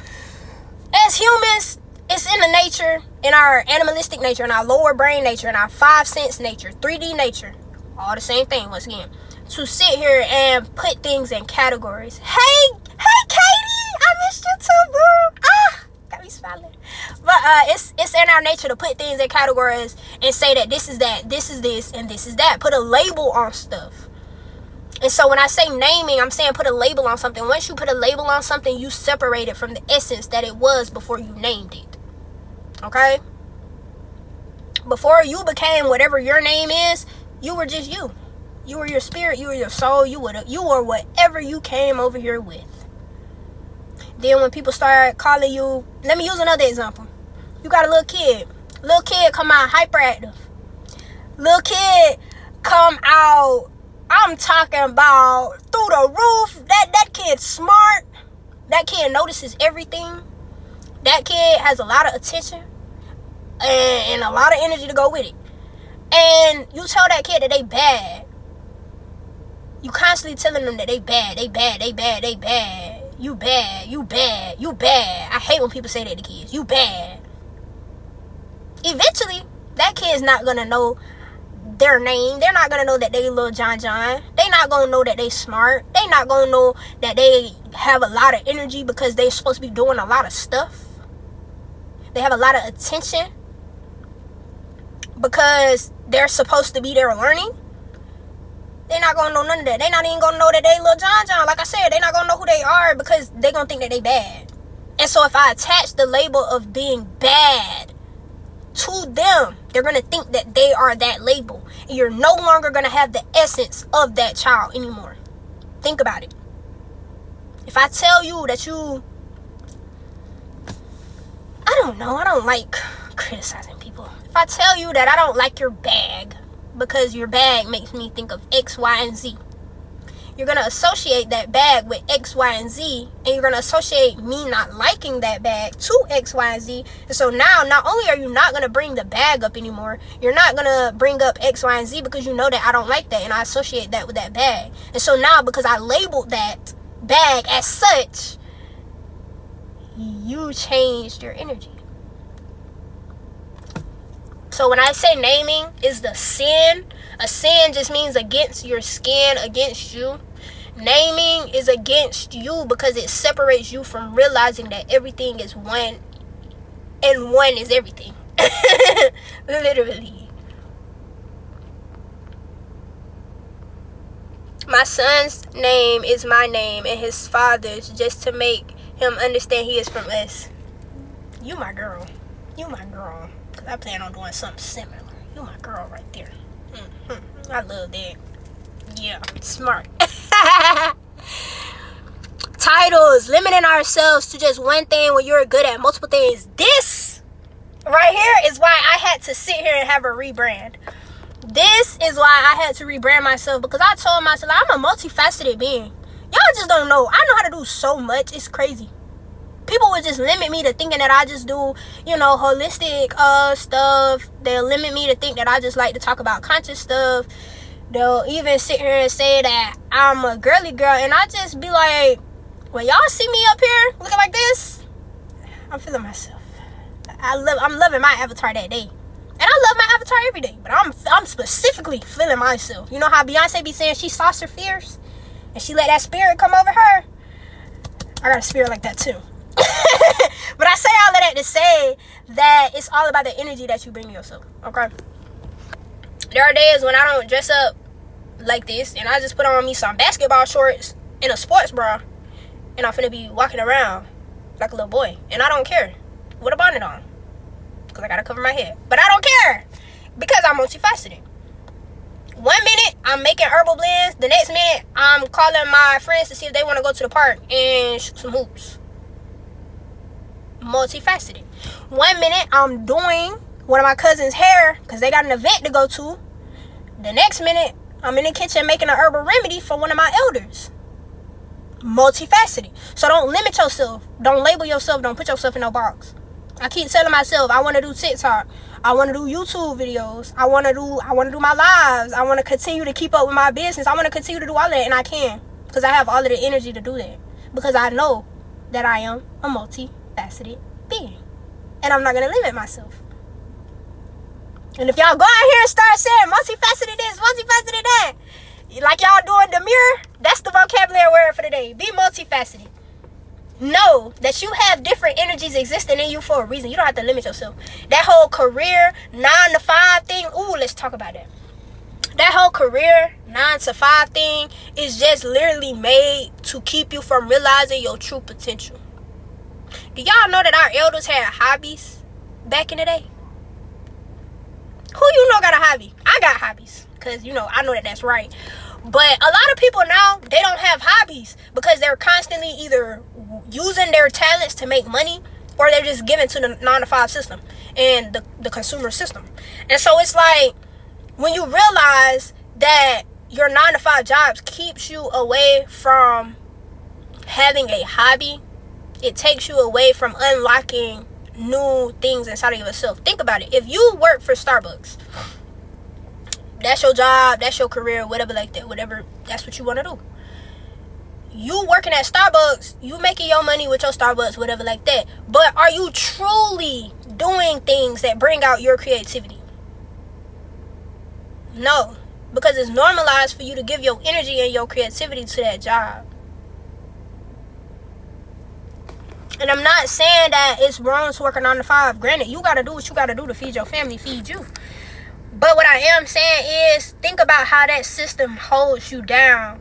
As humans, it's in the nature, in our animalistic nature, in our lower brain nature, in our 5-sense nature, 3D nature, all the same thing once again, to sit here and put things in categories. Hey Katie, I missed you too, boo. Got me smiling. But it's in our nature to put things in categories and say that this is that, this is this, and this is that. Put a label on stuff. And so when I say naming, I'm saying put a label on something. Once you put a label on something, you separate it from the essence that it was before you named it. Okay? Before you became whatever your name is, you were just you. You were your spirit, you were your soul, you were whatever you came over here with. Then when people start calling you, let me use another example. You got a little kid. Little kid come out hyperactive. Little kid come out, I'm talking about through the roof. That kid's smart. That kid notices everything. That kid has a lot of attention and a lot of energy to go with it. And you tell that kid that they bad. You constantly telling them that they bad. You bad. I hate when people say that to kids. You bad. Eventually, that kid's not gonna know their name. They're not gonna know that they little John. They not gonna know that they smart. They not gonna know that they have a lot of energy because they supposed to be doing a lot of stuff. They have a lot of attention because they're supposed to be there learning. They're not gonna know none of that. They're not even gonna know that they little John. Like I said, they're not gonna know who they are because they're gonna think that they bad. And so if I attach the label of being bad to them, they're gonna think that they are that label. And you're no longer gonna have the essence of that child anymore. Think about it. If I tell you that I don't like criticizing people. If I tell you that I don't like your bag because your bag makes me think of X, Y, and Z, you're going to associate that bag with X, Y, and Z, and you're going to associate me not liking that bag to X, Y, and Z. And so now, not only are you not going to bring the bag up anymore, you're not going to bring up X, Y, and Z because you know that I don't like that, and I associate that with that bag. And so now, because I labeled that bag as such, you changed your energy. So when I say naming is the sin, a sin just means against your skin, against you. Naming is against you because it separates you from realizing that everything is one and one is everything. Literally. My son's name is my name and his father's just to make him understand he is from us. You my girl. You my girl. I plan on doing something similar. You my girl right there. I love that. Yeah, smart. Titles. Limiting ourselves to just one thing when you're good at multiple things. This right here is why I had to sit here and have a rebrand. This is why I had to rebrand myself, because I told myself I'm a multifaceted being. Y'all just don't know. I know how to do so much. It's crazy. People would just limit me to thinking that I just do, holistic stuff. They'll limit me to think that I just like to talk about conscious stuff. They'll even sit here and say that I'm a girly girl. And I just be like, when y'all see me up here looking like this, I'm feeling myself. I'm loving my avatar that day. And I love my avatar every day. But I'm specifically feeling myself. You know how Beyonce be saying she saucer fierce? And she let that spirit come over her? I got a spirit like that too. But I say all of that to say that it's all about the energy that you bring to yourself, okay? There are days when I don't dress up like this, and I just put on me some basketball shorts and a sports bra, and I'm finna be walking around like a little boy, and I don't care with a bonnet on, because I gotta cover my head. But I don't care, because I'm multifaceted. 1 minute, I'm making herbal blends. The next minute, I'm calling my friends to see if they want to go to the park and shoot some hoops. Multifaceted. 1 minute, I'm doing one of my cousin's hair because they got an event to go to. The next minute, I'm in the kitchen making an herbal remedy for one of my elders. Multifaceted. So don't limit yourself. Don't label yourself. Don't put yourself in no box. I keep telling myself I want to do TikTok. I want to do YouTube videos. I want to do my lives. I want to continue to keep up with my business. I want to continue to do all of that, and I can, because I have all of the energy to do that, because I know that I am a multifaceted being, and I'm not going to limit myself. And if y'all go out here and start saying multifaceted this, multifaceted that, like y'all doing the mirror, that's the vocabulary word for the day. Be multifaceted. Know that you have different energies existing in you for a reason. You don't have to limit yourself. That whole career 9 to 5 thing, ooh, let's talk about that. That whole career 9 to 5 thing is just literally made to keep you from realizing your true potential. Do y'all know that our elders had hobbies back in the day? Who you know got a hobby? I got hobbies, because I know that that's right. But a lot of people now, they don't have hobbies because they're constantly either using their talents to make money, or they're just given to the 9 to 5 system and the consumer system. And so it's like, when you realize that your 9 to 5 jobs keeps you away from having a hobby, it takes you away from unlocking new things inside of yourself. Think about it. If you work for Starbucks, that's your job, that's your career, whatever like that, whatever, that's what you want to do. You working at Starbucks, you making your money with your Starbucks, whatever like that. But are you truly doing things that bring out your creativity? No, because it's normalized for you to give your energy and your creativity to that job. And I'm not saying that it's wrong to work a 9 to 5. Granted, you got to do what you got to do to feed your family, feed you. But what I am saying is, think about how that system holds you down.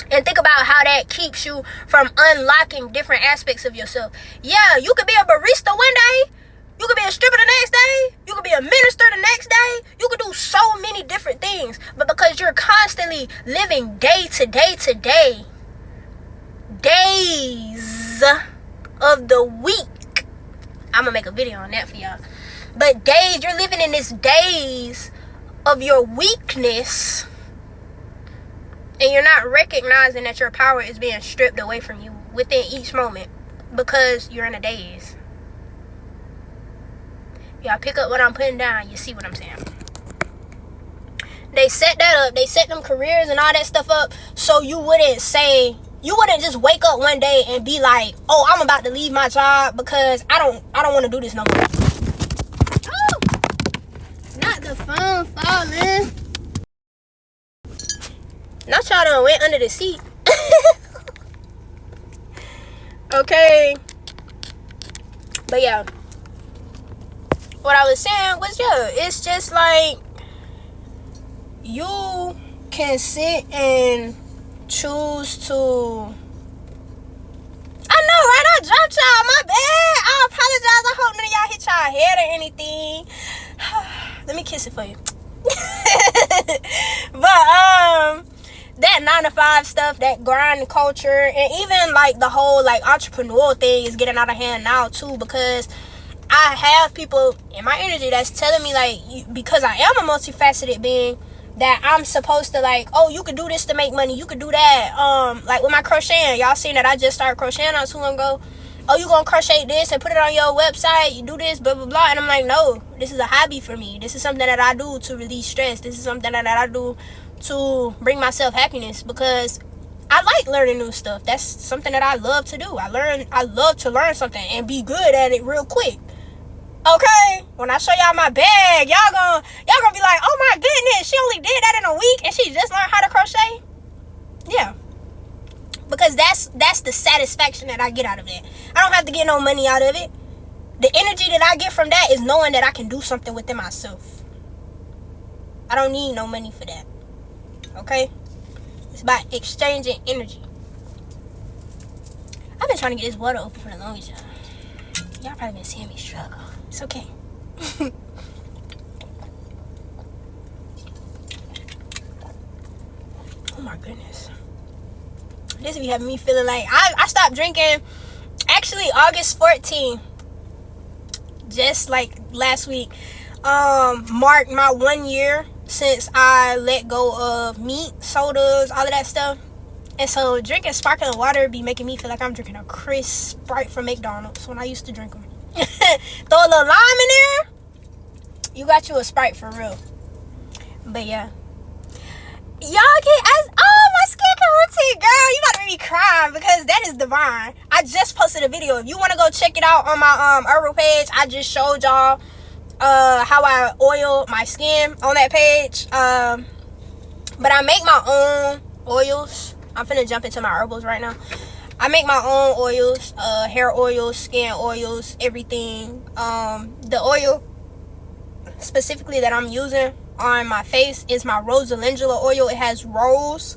And think about how that keeps you from unlocking different aspects of yourself. Yeah, you could be a barista one day. You could be a stripper the next day. You could be a minister the next day. You could do so many different things. But because you're constantly living day to day to day, days of the week, I'm going to make a video on that for y'all. But days, you're living in this days of your weakness, and you're not recognizing that your power is being stripped away from you within each moment because you're in a daze. Y'all pick up what I'm putting down, you see what I'm saying. They set that up, they set them careers and all that stuff up so you wouldn't just wake up one day and be like, oh, I'm about to leave my job because I don't want to do this no more. Oh, not the phone falling. Not y'all done went under the seat. Okay. But yeah. What I was saying was, it's just like, you can sit and choose to, I know, right? I dropped y'all, my bad. I apologize. I hope none of y'all hit y'all head or anything. Let me kiss it for you. But that 9 to 5 stuff, that grind culture, and even like the whole like entrepreneurial thing is getting out of hand now too, because I have people in my energy that's telling me like, because I am a multifaceted being, that I'm supposed to like, oh, you could do this to make money, you could do that. Like with my crocheting, y'all seen that I just started crocheting not too long ago. Oh, you gonna crochet this and put it on your website, you do this, blah blah blah. And I'm like, no, this is a hobby for me. This is something that I do to release stress. This is something that I do to bring myself happiness, because I like learning new stuff. That's something that I love to do. I love to learn something and be good at it real quick. Okay, when I show y'all my bag, y'all gonna be like, oh my goodness, she only did that in a week and she just learned how to crochet. Yeah, because that's the satisfaction that I get out of it. I don't have to get no money out of it. The energy that I get from that is knowing that I can do something within myself. I don't need no money for that. Okay? It's about exchanging energy. I've been trying to get this water open for the longest time. Y'all probably been seeing me struggle. It's okay. Oh my goodness. This be having me feeling like I stopped drinking actually August 14th. Just like last week. Marked my 1 year since I let go of meat, sodas, all of that stuff. And so drinking sparkling water be making me feel like I'm drinking a crisp Sprite from McDonald's when I used to drink them. Throw a little lime in there, you got you a Sprite for real. But yeah, y'all can ask, oh, my skincare routine, girl, you about to make me cry because that is divine. I just posted a video. If you want to go check it out on my herbal page, I just showed y'all how I oil my skin on that page. But I make my own oils. I'm finna jump into my herbals right now. I make my own oils, hair oils, skin oils, everything. The oil specifically that I'm using on my face is my rose calendula oil. It has rose,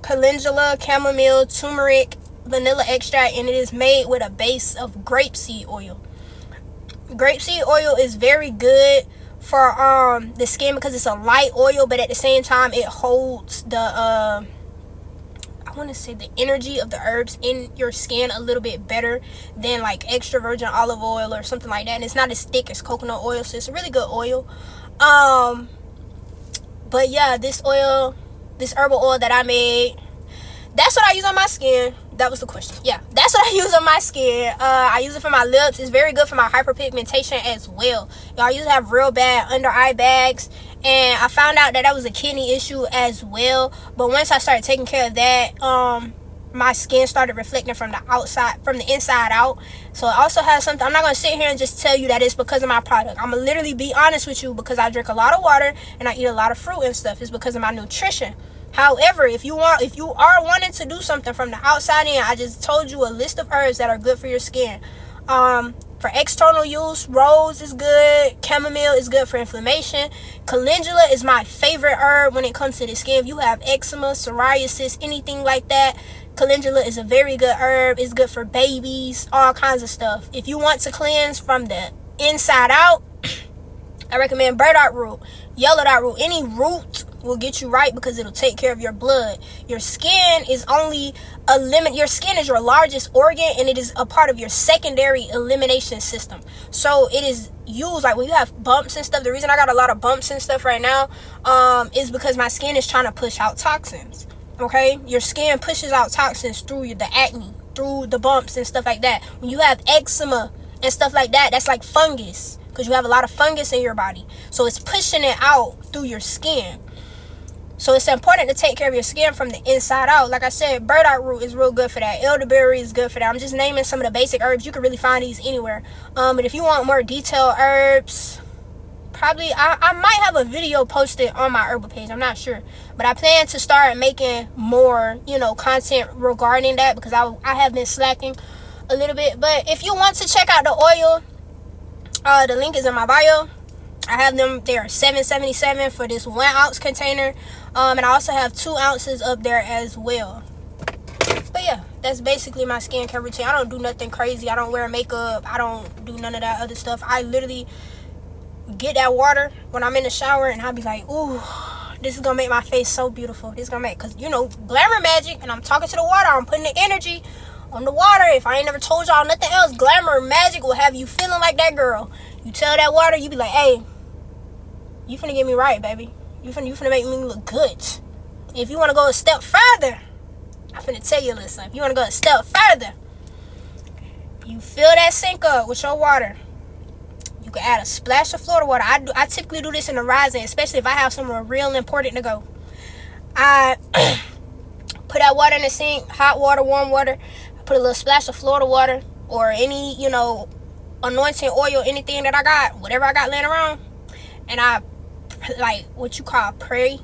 calendula, chamomile, turmeric, vanilla extract, and it is made with a base of grapeseed oil. Grapeseed oil is very good for the skin because it's a light oil, but at the same time it holds the I want to say the energy of the herbs in your skin a little bit better than like extra virgin olive oil or something like that. And it's not as thick as coconut oil, so it's a really good oil. But yeah, this oil, this herbal oil that I made, that's what I use on my skin. That was the question. Yeah, that's what I use on my skin. I use it for my lips. It's very good for my hyperpigmentation as well. Y'all used to have real bad under eye bags, and I found out that was a kidney issue as well. But once I started taking care of that, my skin started reflecting from the outside, from the inside out. So it also has something. I'm not gonna sit here and just tell you that it's because of my product. I'm gonna literally be honest with you, because I drink a lot of water and I eat a lot of fruit and stuff. It's because of my nutrition. However, if you are wanting to do something from the outside in, I just told you a list of herbs that are good for your skin. For external use, rose is good, chamomile is good for inflammation, calendula is my favorite herb when it comes to the skin. If you have eczema, psoriasis, anything like that, calendula is a very good herb. It's good for babies, all kinds of stuff. If you want to cleanse from the inside out, I recommend burdock root, yellow dot root. Any root will get you right because it'll take care of your blood. Your skin is only your skin is your largest organ, and it is a part of your secondary elimination system. So it is used, like when you have bumps and stuff. The reason I got a lot of bumps and stuff right now is because my skin is trying to push out toxins. Okay, your skin pushes out toxins through the acne, through the bumps and stuff like that. When you have eczema and stuff like that, that's like fungus, because you have a lot of fungus in your body, so it's pushing it out through your skin. So it's important to take care of your skin from the inside out. Like I said, burdock root is real good for that. Elderberry is good for that. I'm just naming some of the basic herbs. You can really find these anywhere. But if you want more detailed herbs, probably I might have a video posted on my herbal page. I'm not sure. But I plan to start making more, content regarding that, because I have been slacking a little bit. But if you want to check out the oil, the link is in my bio. I have them there, $7.77 for this 1 ounce container. And I also have 2 ounces up there as well. But yeah, that's basically my skincare routine. I don't do nothing crazy. I don't wear makeup. I don't do none of that other stuff. I literally get that water when I'm in the shower, and I'll be like, ooh, this is gonna make my face so beautiful. This is gonna make, because glamour magic, and I'm talking to the water. I'm putting the energy on the water. If I ain't never told y'all nothing else, glamour magic will have you feeling like that girl. You tell that water, you be like, hey, you finna get me right, baby. You finna make me look good. If you want to go a step further, I'm finna tell you, listen. If you want to go a step further, you fill that sink up with your water. You can add a splash of Florida water. I typically do this in the rising, especially if I have somewhere real important to go. I put that water in the sink, hot water, warm water. I put a little splash of Florida water, or any, anointing oil, anything that I got, whatever I got laying around. And I, like, what you call pray,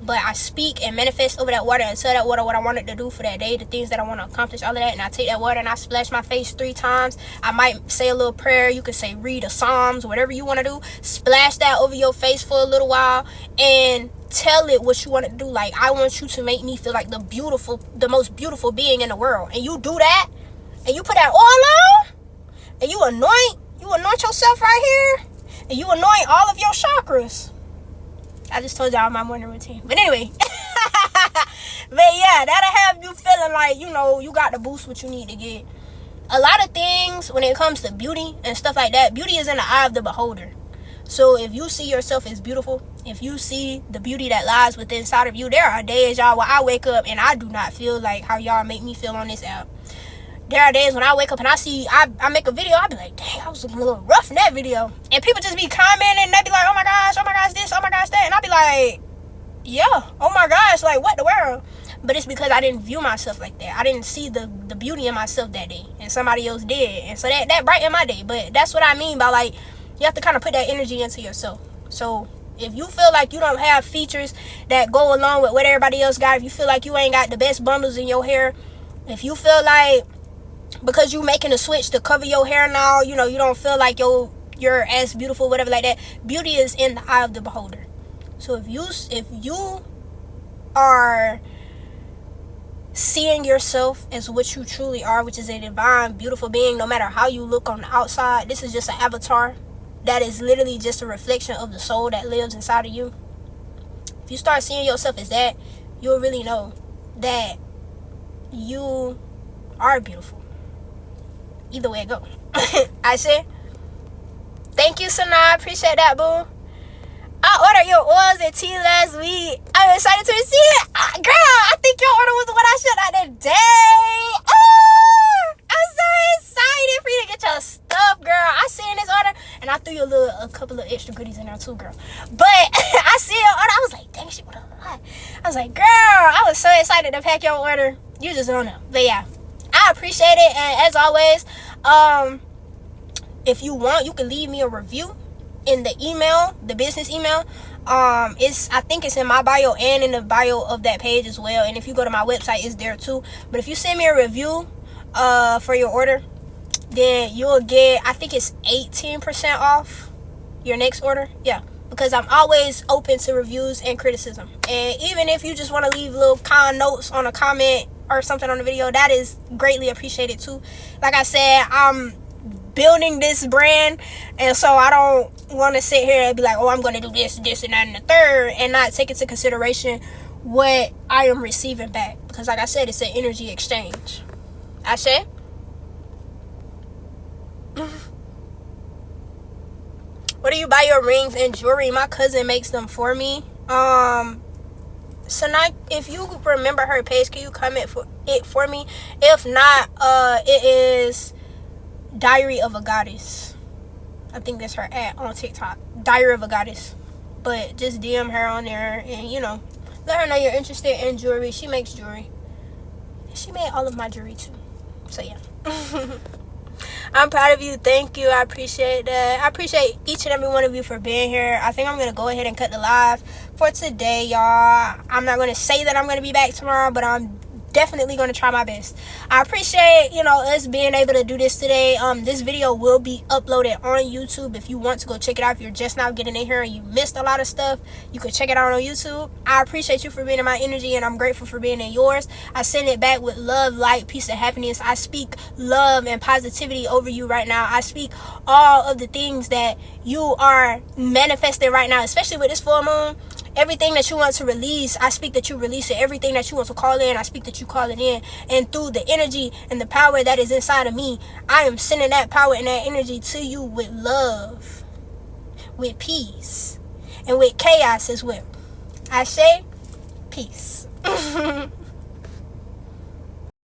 but I speak and manifest over that water and tell that water what I want it to do for that day, the things that I want to accomplish, all of that. And I take that water and I splash my face 3 times. I might say a little prayer. You could say read a Psalms, whatever you want to do. Splash that over your face for a little while and tell it what you want to do. Like, I want you to make me feel like the most beautiful being in the world. And you do that, and you put that oil on, and you anoint yourself right here, and you anoint all of your chakras. I just told y'all my morning routine. But anyway. But yeah, that'll have you feeling like, you got the boost what you need to get. A lot of things when it comes to beauty and stuff like that, beauty is in the eye of the beholder. So if you see yourself as beautiful, if you see the beauty that lies within inside of you, there are days, y'all, where I wake up and I do not feel like how y'all make me feel on this app. There are days when I wake up and I make a video, I be like, dang, I was looking a little rough in that video. And people just be commenting and they be like, oh my gosh, this, oh my gosh, that. And I be like, yeah, oh my gosh, like what the world? But it's because I didn't view myself like that. I didn't see the beauty in myself that day. And somebody else did. And so that brightened my day. But that's what I mean by, like, you have to kind of put that energy into yourself. So if you feel like you don't have features that go along with what everybody else got, if you feel like you ain't got the best bundles in your hair, if you feel like because you making a switch to cover your hair now, you don't feel like you're as beautiful, whatever like that, beauty is in the eye of the beholder. So if you are seeing yourself as what you truly are, which is a divine, beautiful being, no matter how you look on the outside, this is just an avatar. That is literally just a reflection of the soul that lives inside of you. If you start seeing yourself as that, you'll really know that you are beautiful. Either way it go. I say, thank you, Sana. I appreciate that, boo. I ordered your oils and tea last week. I'm excited to receive it. Girl, I think your order was the one I shipped out that day. I'm so excited for you to get your stuff, girl. I seen this order, and I threw you a couple of extra goodies in there too, girl. But I see your order. I was like, dang, she ordered a lot. I was like, girl, I was so excited to pack your order. You just don't know. But yeah, I appreciate it. And as always, if you want, you can leave me a review in the email, the business email. I think it's in my bio and in the bio of that page as well. And if you go to my website, it's there too. But if you send me a review for your order, then you'll get, I think it's 18% off your next order. Yeah, because I'm always open to reviews and criticism. And even if you just want to leave little kind notes on a comment or something on the video, that is greatly appreciated too. Like I said, I'm building this brand, and so I don't want to sit here and be like, oh, I'm going to do this, and that, and the third, and not take into consideration what I am receiving back. Because like I said, it's an energy exchange. I said, where do you buy your rings and jewelry? My cousin makes them for me. So now, if you remember her page, can you comment for it for me? If not, it is Diary of a Goddess. I think that's her on TikTok. Diary of a Goddess. But just DM her on there and, let her know you're interested in jewelry. She makes jewelry. She made all of my jewelry too. So yeah. I'm proud of you. Thank you. I appreciate that. I appreciate each and every one of you for being here. I think I'm going to go ahead and cut the live for today, y'all. I'm not going to say that I'm going to be back tomorrow, but I'm definitely going to try my best. I appreciate, us being able to do this today. This video will be uploaded on YouTube. If you want to go check it out, if you're just now getting in here and you missed a lot of stuff, you can check it out on YouTube. I appreciate you for being in my energy, and I'm grateful for being in yours. I send it back with love, light, peace, and happiness. I speak love and positivity over you right now. I speak all of the things that you are manifesting right now, especially with this full moon. Everything that you want to release, I speak that you release it. Everything that you want to call in, I speak that you call it in. And through the energy and the power that is inside of me, I am sending that power and that energy to you with love, with peace, and with chaos as well. I say peace.